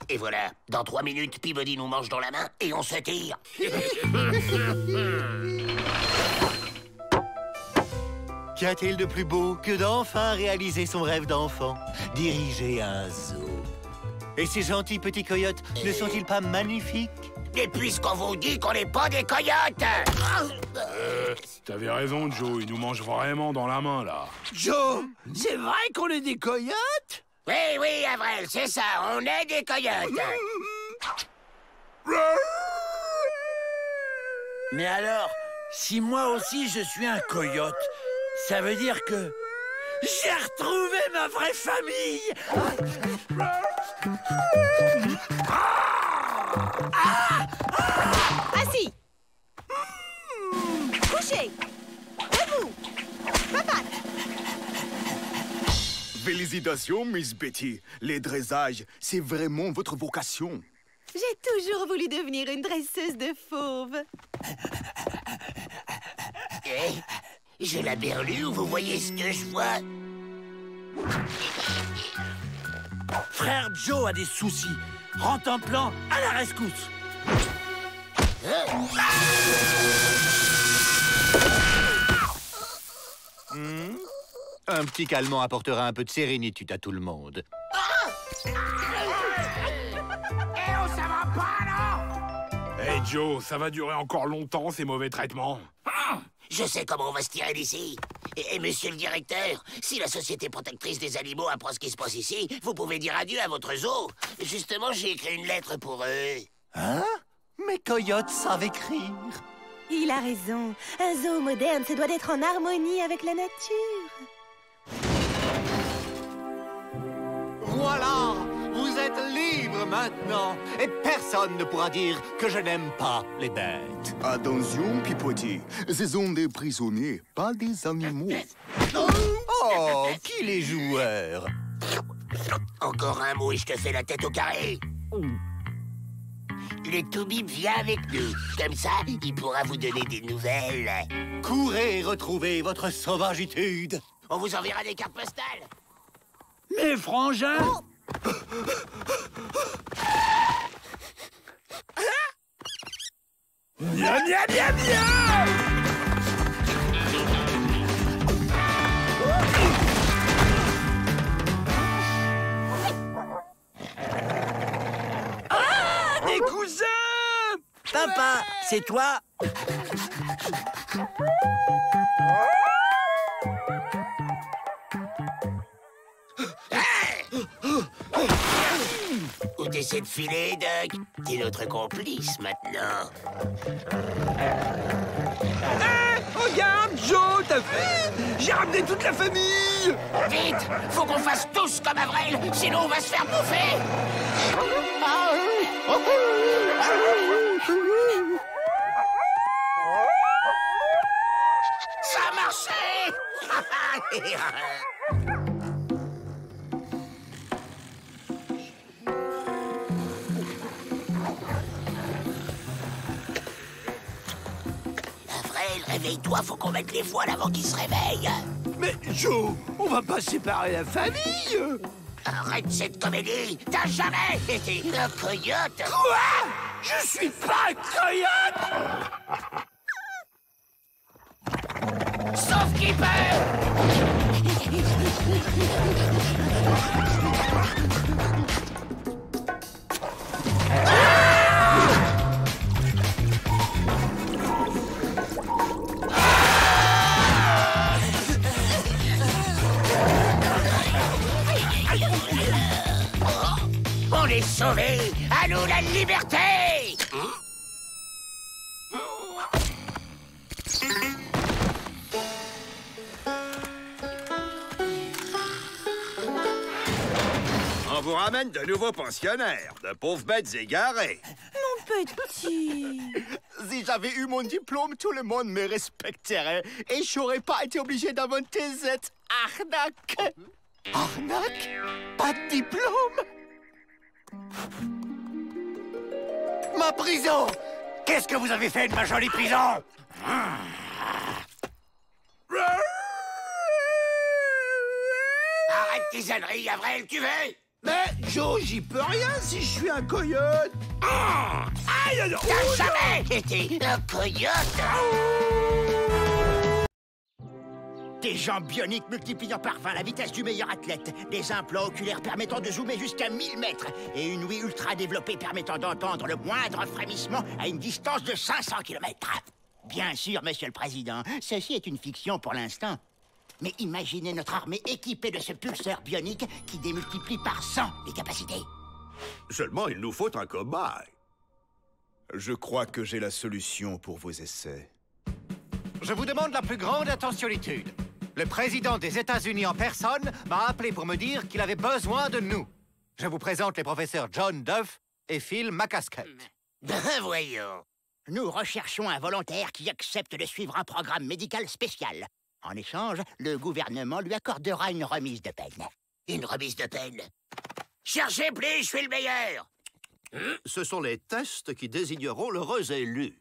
Et voilà, dans 3 minutes, Peabody nous mange dans la main et on se tire. Qu'y a-t-il de plus beau que d'enfin réaliser son rêve d'enfant? Diriger un zoo. Et ces gentils petits coyotes ne sont-ils pas magnifiques? Et puisqu'on vous dit qu'on n'est pas des coyotes! T'avais raison, Joe, il nous mange vraiment dans la main, là. Joe, c'est vrai qu'on est des coyotes? Oui, oui, Avril, c'est ça, on est des coyotes. Mais alors, si moi aussi je suis un coyote, ça veut dire que j'ai retrouvé ma vraie famille. Assis. Couché. Debout. Patate. Félicitations, Miss Betty. Les dressages, c'est vraiment votre vocation. J'ai toujours voulu devenir une dresseuse de fauves. Je la berlue, vous voyez ce que je vois? Frère Joe a des soucis. Rentre en plan à la rescousse. Un petit calmant apportera un peu de sérénitude à tout le monde. Ça va pas, là? Hey Joe, ça va durer encore longtemps, ces mauvais traitements. Je sais comment on va se tirer d'ici. Et monsieur le directeur, si la Société protectrice des animaux apprend ce qui se passe ici, vous pouvez dire adieu à votre zoo. Justement, j'ai écrit une lettre pour eux. Hein? Mes coyotes savent écrire. Il a raison. Un zoo moderne se doit d'être en harmonie avec la nature. Voilà! Vous êtes libre maintenant. Et personne ne pourra dire que je n'aime pas les bêtes. Attention, Pipotier. Ce sont des prisonniers, pas des animaux. Oh, qui les joueurs? Encore un mot et je te fais la tête au carré. Le Toubib vient avec nous. Comme ça, il pourra vous donner des nouvelles. Courez retrouver votre sauvagitude. On vous enverra des cartes postales. Mes frangins! Bien, bien, bien, bien! Ah! Des cousins! Papa, c'est toi? Où t'essaies de filer, Doc? T'es notre complice, maintenant. Regarde, Joe, t'as vu? J'ai ramené toute la famille! Vite! Faut qu'on fasse tous comme Avril, sinon on va se faire bouffer! Ça a marché! Réveille-toi, faut qu'on mette les voiles avant qu'il se réveille. Mais Joe, on va pas séparer la famille! Arrête cette comédie! T'as jamais été un coyote! Quoi? Je suis pas un coyote! Sauf Keeper! On est sauvés! À nous la liberté! On vous ramène de nouveaux pensionnaires, de pauvres bêtes égarées. Mon petit... Si j'avais eu mon diplôme, tout le monde me respecterait et j'aurais pas été obligé d'inventer cette arnaque. Arnaque? Pas de diplôme? Ma prison! Qu'est-ce que vous avez fait de ma jolie prison? Arrête tes âneries, Avril, tu veux? Mais Joe, j'y peux rien si je suis un coyote! Aïe, alors! T'as jamais été un coyote! Des jambes bioniques multipliant par 20 la vitesse du meilleur athlète, des implants oculaires permettant de zoomer jusqu'à 1000 mètres et une ouïe ultra développée permettant d'entendre le moindre frémissement à une distance de 500 km. Bien sûr, Monsieur le Président, ceci est une fiction pour l'instant. Mais imaginez notre armée équipée de ce pulseur bionique qui démultiplie par 100 les capacités. Seulement, il nous faut un cobaye. Je crois que j'ai la solution pour vos essais. Je vous demande la plus grande attentionnitude. Le président des États-Unis en personne m'a appelé pour me dire qu'il avait besoin de nous. Je vous présente les professeurs John Duff et Phil McCaskey. Ben voyons. Nous recherchons un volontaire qui accepte de suivre un programme médical spécial. En échange, le gouvernement lui accordera une remise de peine. Une remise de peine? Cherchez plus, je suis le meilleur! Ce sont les tests qui désigneront l'heureux élu.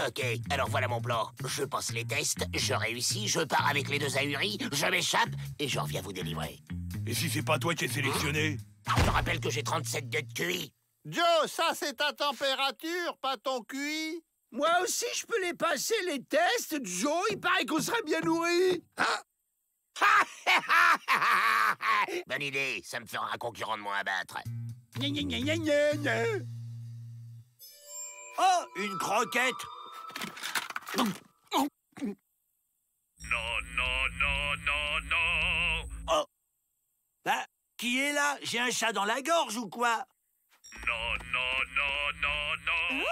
Ok, alors voilà mon plan. Je passe les tests, je réussis, je pars avec les 2 ahuris, je m'échappe et je reviens vous délivrer. Et si c'est pas toi qui es sélectionné? Je te rappelle que j'ai 37 de QI. Joe, ça c'est ta température, pas ton QI. Moi aussi, je peux les passer, les tests, Joe. Il paraît qu'on serait bien nourri. Bonne idée, ça me fera un concurrent de moins à battre. Oh, une croquette. Non, non, non, non, non. Oh. Bah, qui est là? J'ai un chat dans la gorge ou quoi? Non, non, non, non, non.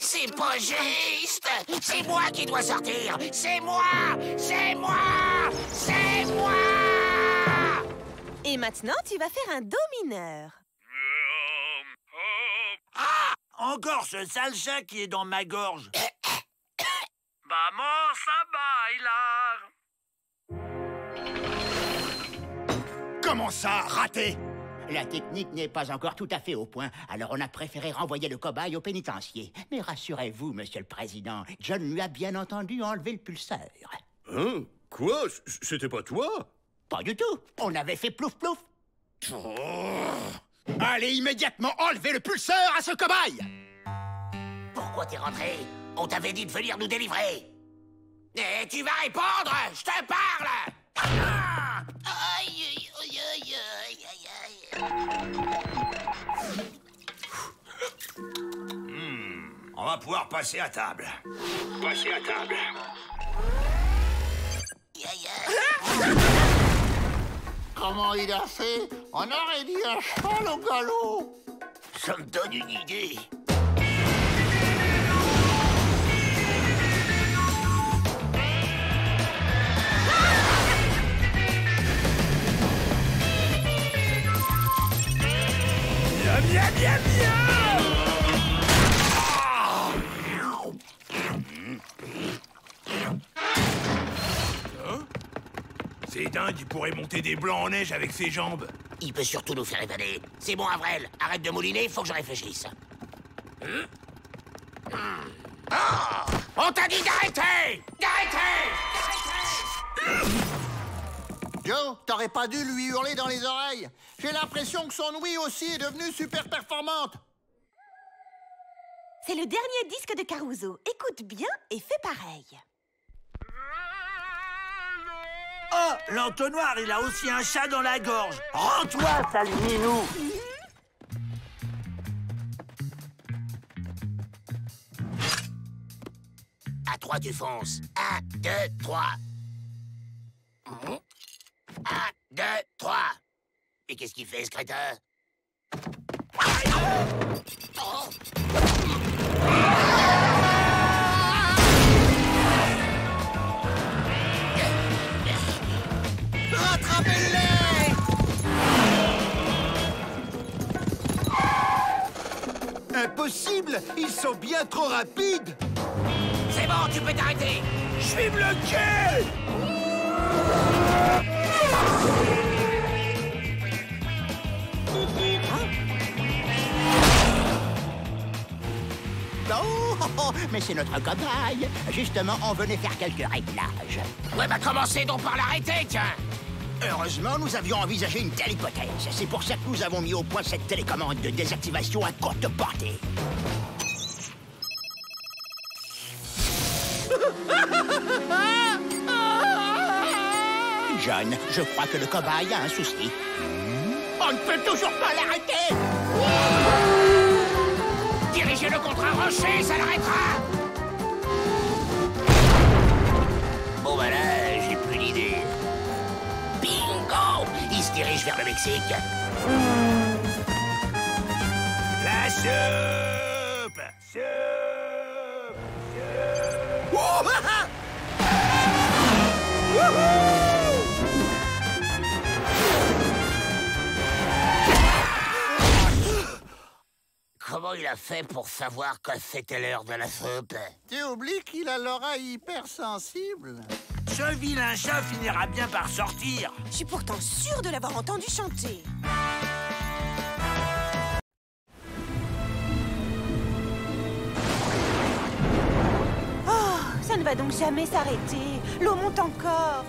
C'est pas juste! C'est moi qui dois sortir! C'est moi! C'est moi! C'est moi! Et maintenant, tu vas faire un do mineur. Ah! Encore ce sale chat qui est dans ma gorge. Vamos a bailar. Comment ça, raté? La technique n'est pas encore tout à fait au point, alors on a préféré renvoyer le cobaye au pénitencier. Mais rassurez-vous, Monsieur le Président, John lui a bien entendu enlever le pulseur. Hein? Quoi? C'était pas toi? Pas du tout. On avait fait plouf-plouf. Allez immédiatement enlever le pulseur à ce cobaye! Pourquoi t'es rentré? On t'avait dit de venir nous délivrer. Et tu vas répondre! Je te parle! Ah! Aïe, aïe, aïe, aïe, aïe, aïe, aïe. On va pouvoir passer à table. Passer à table. Comment il a fait? On aurait dit un cheval au galop. Ça me donne une idée. Bien, bien, bien! Hein? C'est dingue, il pourrait monter des blancs en neige avec ses jambes. Il peut surtout nous faire évader. C'est bon, Avril. Arrête de mouliner, il faut que je réfléchisse. Oh! On t'a dit d'arrêter! D'arrêter! Joe, t'aurais pas dû lui hurler dans les oreilles. J'ai l'impression que son ouïe aussi est devenue super performante. C'est le dernier disque de Caruso. Écoute bien et fais pareil. Oh, l'entonnoir, il a aussi un chat dans la gorge. Rends-toi, sale minou. À 3, tu fonces. 1, 2, 3. 1, 2, 3. Et qu'est-ce qu'il fait, ce crétin? Rattrapez-les! Impossible! Ils sont bien trop rapides! C'est bon, tu peux t'arrêter! Je suis bloqué! Oh, mais c'est notre cobaye. Justement, on venait faire quelques réglages. Ouais, bah commencez donc par l'arrêter, tiens! Heureusement, nous avions envisagé une telle hypothèse. C'est pour ça que nous avons mis au point cette télécommande de désactivation à courte portée. John, je crois que le cobaye a un souci. On ne peut toujours pas l'arrêter! Dirigez-le contre un rocher, ça l'arrêtera! Bon, bah là, j'ai plus d'idée. dirige vers le Mexique. La soupe! Comment il a fait pour savoir que c'était l'heure de la soupe? Tu oublies qu'il a l'oreille hypersensible. Ce vilain chat finira bien par sortir. Je suis pourtant sûre de l'avoir entendu chanter. Oh, ça ne va donc jamais s'arrêter. L'eau monte encore.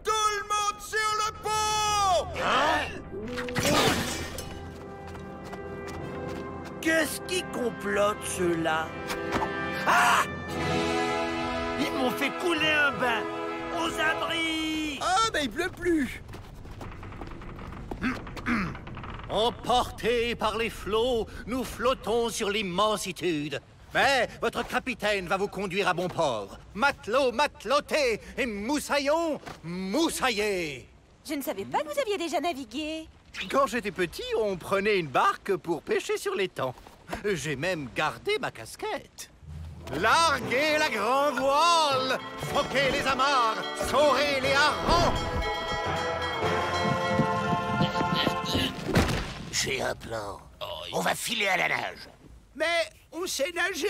Tout le monde sur le pont! Qu'est-ce qui complote, ceux-là? Ah! Ils m'ont fait couler un bain! Aux abris! Ah, ben il pleut plus! Emportés par les flots, nous flottons sur l'immensitude. Mais votre capitaine va vous conduire à bon port. Matelot, mateloté et moussaillon, moussaillé. Je ne savais pas que vous aviez déjà navigué. Quand j'étais petit, on prenait une barque pour pêcher sur l'étang. J'ai même gardé ma casquette. Larguez la grande voile, foquez les amarres, saurez les harengs. J'ai un plan. On va filer à la nage. Mais on sait nager?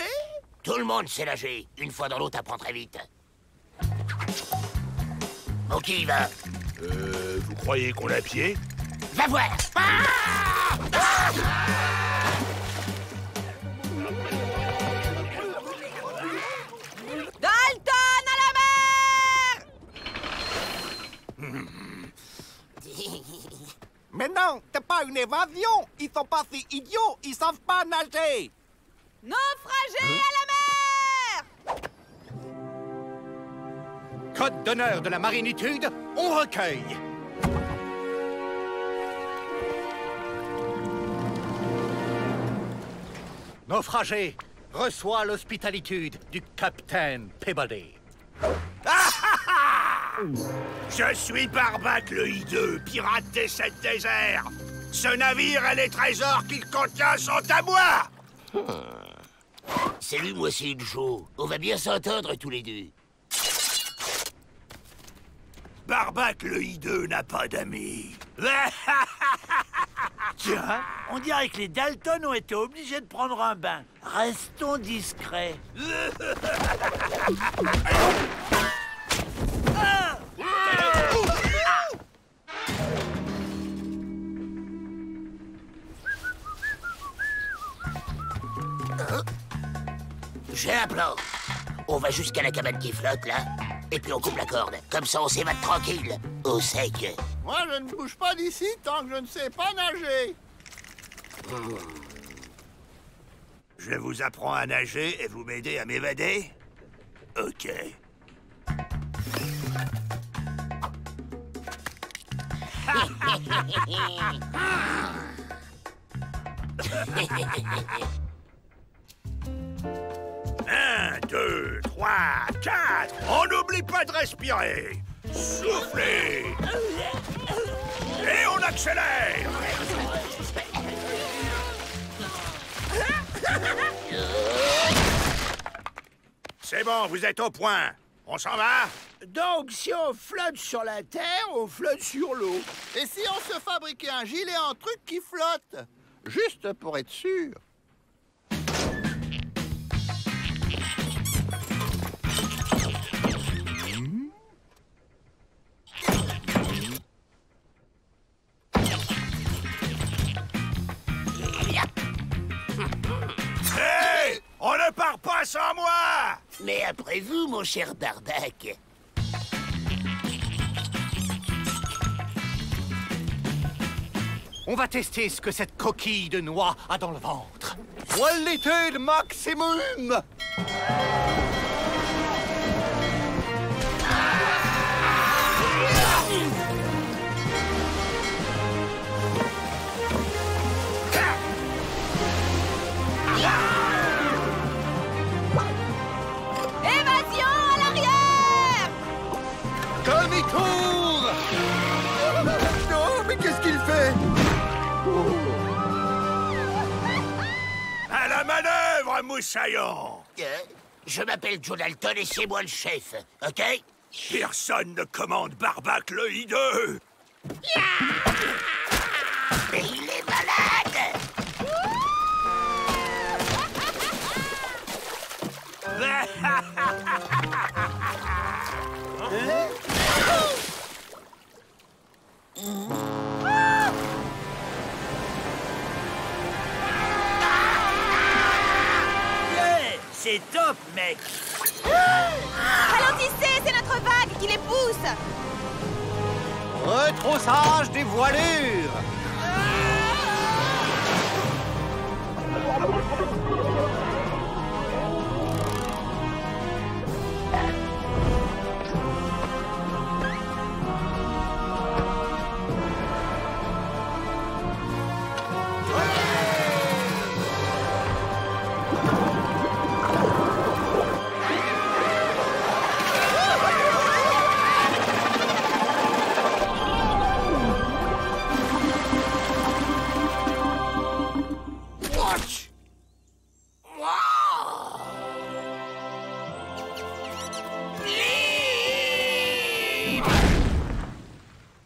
Tout le monde sait nager. Une fois dans l'eau, t'apprends très vite. Bon, qui y va? Vous croyez qu'on a pied? Va voir! Dalton à la mer! Mais non, c'est pas une évasion. Ils sont pas si idiots, ils savent pas nager. Naufragés à la mer! Code d'honneur de la marinitude, on recueille. Naufragé, reçois l'hospitalité du capitaine Peabody. Je suis Barbac le hideux, pirate des 7 déserts. Ce navire et les trésors qu'il contient sont à moi. Salut, moi c'est Joe. On va bien s'entendre tous les deux. Barbac le hideux n'a pas d'amis. Tiens, on dirait que les Dalton ont été obligés de prendre un bain. Restons discrets. J'ai un plan. On va jusqu'à la cabane qui flotte, là, et puis on coupe la corde. Comme ça, on s'évade tranquille, au sec. Moi, je ne bouge pas d'ici tant que je ne sais pas nager. Je vous apprends à nager et vous m'aidez à m'évader? Ok. Un, 2, 3, 4. On n'oublie pas de respirer. Soufflez. Et on accélère. C'est bon, vous êtes au point. On s'en va? Donc, si on flotte sur la terre, on flotte sur l'eau. Et si on se fabriquait un gilet en truc qui flotte? Juste pour être sûr. Hey! On ne part pas sans moi! Mais après vous, mon cher Barbac. On va tester ce que cette coquille de noix a dans le ventre. Qualité maximum! un moussaillon. Je m'appelle Joe Dalton et c'est moi le chef, ok? Personne ne commande Barbac le hideux. Mais il est malade. C'est top, mec. Ralentissez, c'est notre vague qui les pousse. Retroussage des voilures.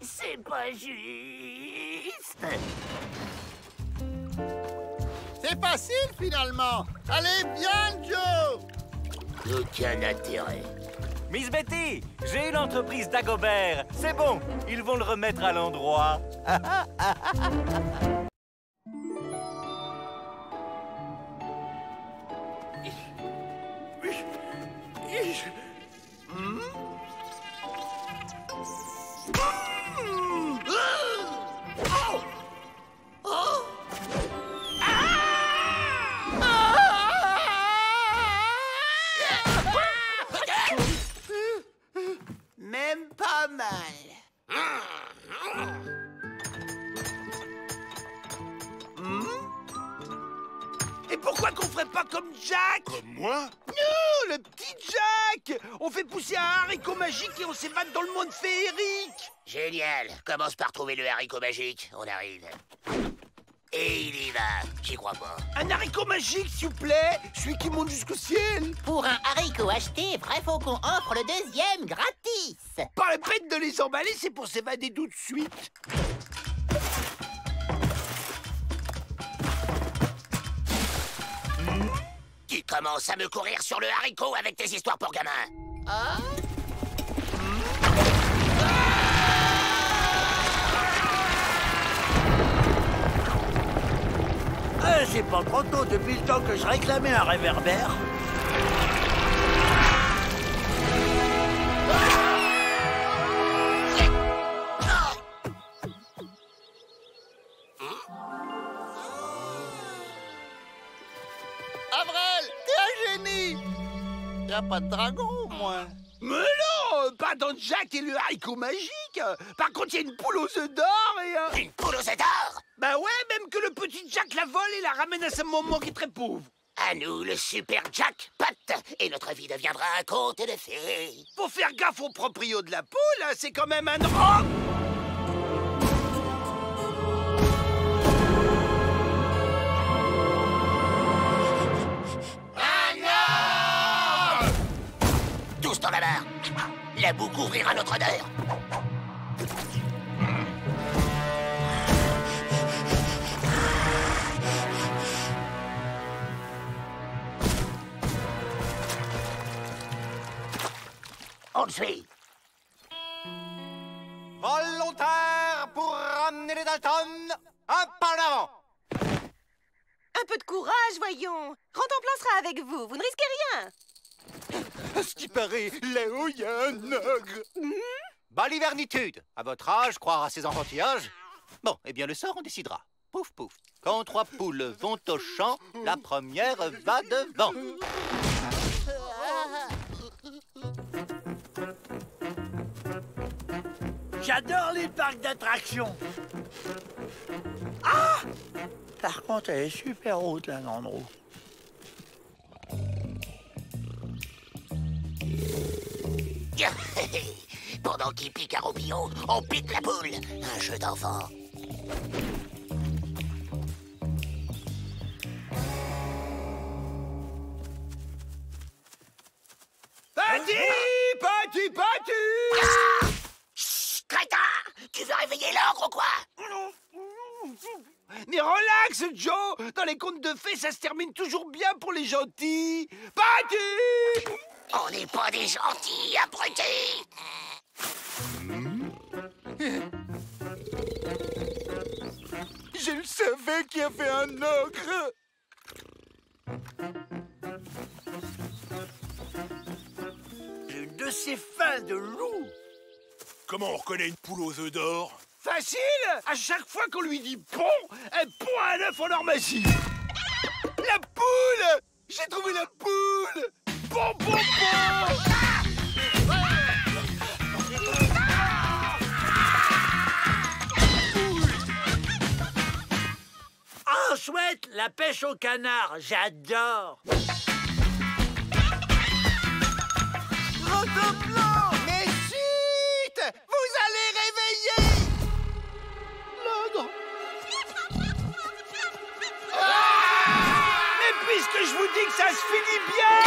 C'est pas juste. C'est facile, finalement. Allez, bien, Joe. Aucun intérêt. Miss Betty, j'ai eu l'entreprise Dagobert. C'est bon, ils vont le remettre à l'endroit. Même pas mal. Et pourquoi qu'on ferait pas comme Jack? Comme moi? Non, le petit Jack! On fait pousser un haricot magique et on s'évade dans le monde féerique! Génial. Commence par trouver le haricot magique. On arrive. Et il y va. J'y crois pas. Un haricot magique, s'il vous plaît! Celui qui monte jusqu'au ciel! Pour un haricot acheté, Vrai Faucon offre le deuxième gratis. Pas la peine de les emballer, c'est pour s'évader tout de suite. Tu commences à me courir sur le haricot avec tes histoires pour gamins. C'est pas trop tôt depuis le temps que je réclamais un réverbère. Avril, t'es un génie. Y'a pas de dragon, au moins. Mais non, pas dans Jack et le haricot magique. Par contre, il y a une poule aux œufs d'or et Une poule aux œufs d'or? Bah ouais, même que le petit Jack la vole et la ramène à sa maman qui est très pauvre. À nous, le super jackpot, et notre vie deviendra un conte de fées. Faut faire gaffe au proprio de la poule, hein, c'est quand même un... Oh! Tous dans la barre. La boue couvrira notre odeur. On le suit. Volontaire pour ramener les Dalton. Un pas en avant. Un peu de courage, voyons. Rantanplan sera avec vous, vous ne risquez rien. À ce qui paraît, là-haut, il y a un ogre. Balivernitude. À votre âge, croire à ces enfantillages? Bon, eh bien, le sort, on décidera. Pouf, pouf. Quand 3 poules vont au champ, la première va devant. J'adore les parcs d'attractions. Ah! Par contre, elle est super haute, la grande roue. Pendant qu'il pique un roupillon, on pique la poule. Un jeu d'enfant. quoi? Mais relax, Joe! Dans les contes de fées, ça se termine toujours bien pour les gentils! Patty! On n'est pas des gentils, abrutis! Je le savais qu'il y avait un ogre! Une de ces fins de loup! Comment on reconnaît une poule aux œufs d'or? Facile! À chaque fois qu'on lui dit pont, elle pond un œuf en or magique! La poule! J'ai trouvé la poule! Pont, pont, pont! Oh, chouette! La pêche au canard, j'adore! Rotoplan! Mais chut! Vous allez réveiller l'ogre! Mais puisque je vous dis que ça se finit bien!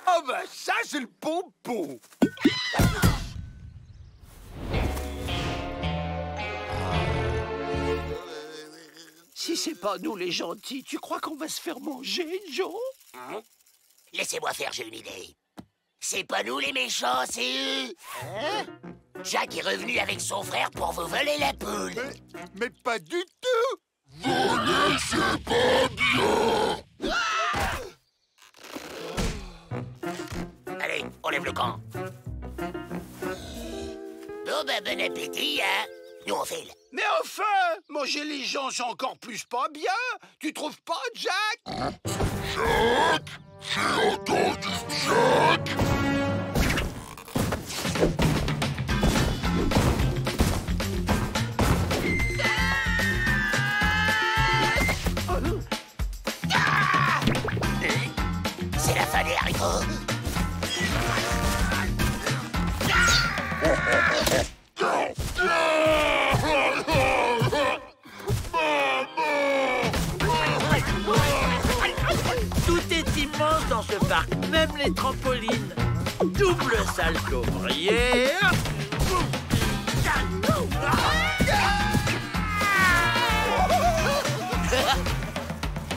Oh bah ça, c'est le pompon! Si c'est pas nous les gentils, tu crois qu'on va se faire manger, Joe? Laissez-moi faire, j'ai une idée. C'est pas nous les méchants, c'est eux. Hein? Jack est revenu avec son frère pour vous voler la poule. Mais pas du tout! Voler, c'est pas bien! Allez, on lève le camp. Bon, ben, bon appétit, hein? Nous, on file. Mais enfin! Manger les gens, c'est encore plus pas bien! Tu trouves pas, Jack? Jack! J'ai entendu Jack! C'est la fin des haricots! Tout est immense dans ce parc, même les trampolines. Double salto ouvrière.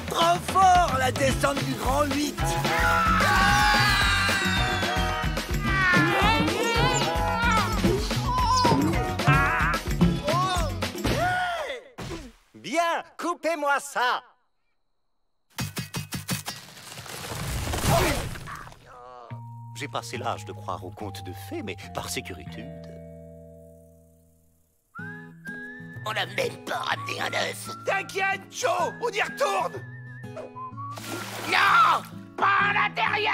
Trop fort, la descente du grand 8. Bien, coupez-moi ça. J'ai passé l'âge de croire aux contes de fées, mais par sécurité. On n'a même pas ramené un œuf. T'inquiète, Joe, on y retourne. Non, pas à l'intérieur.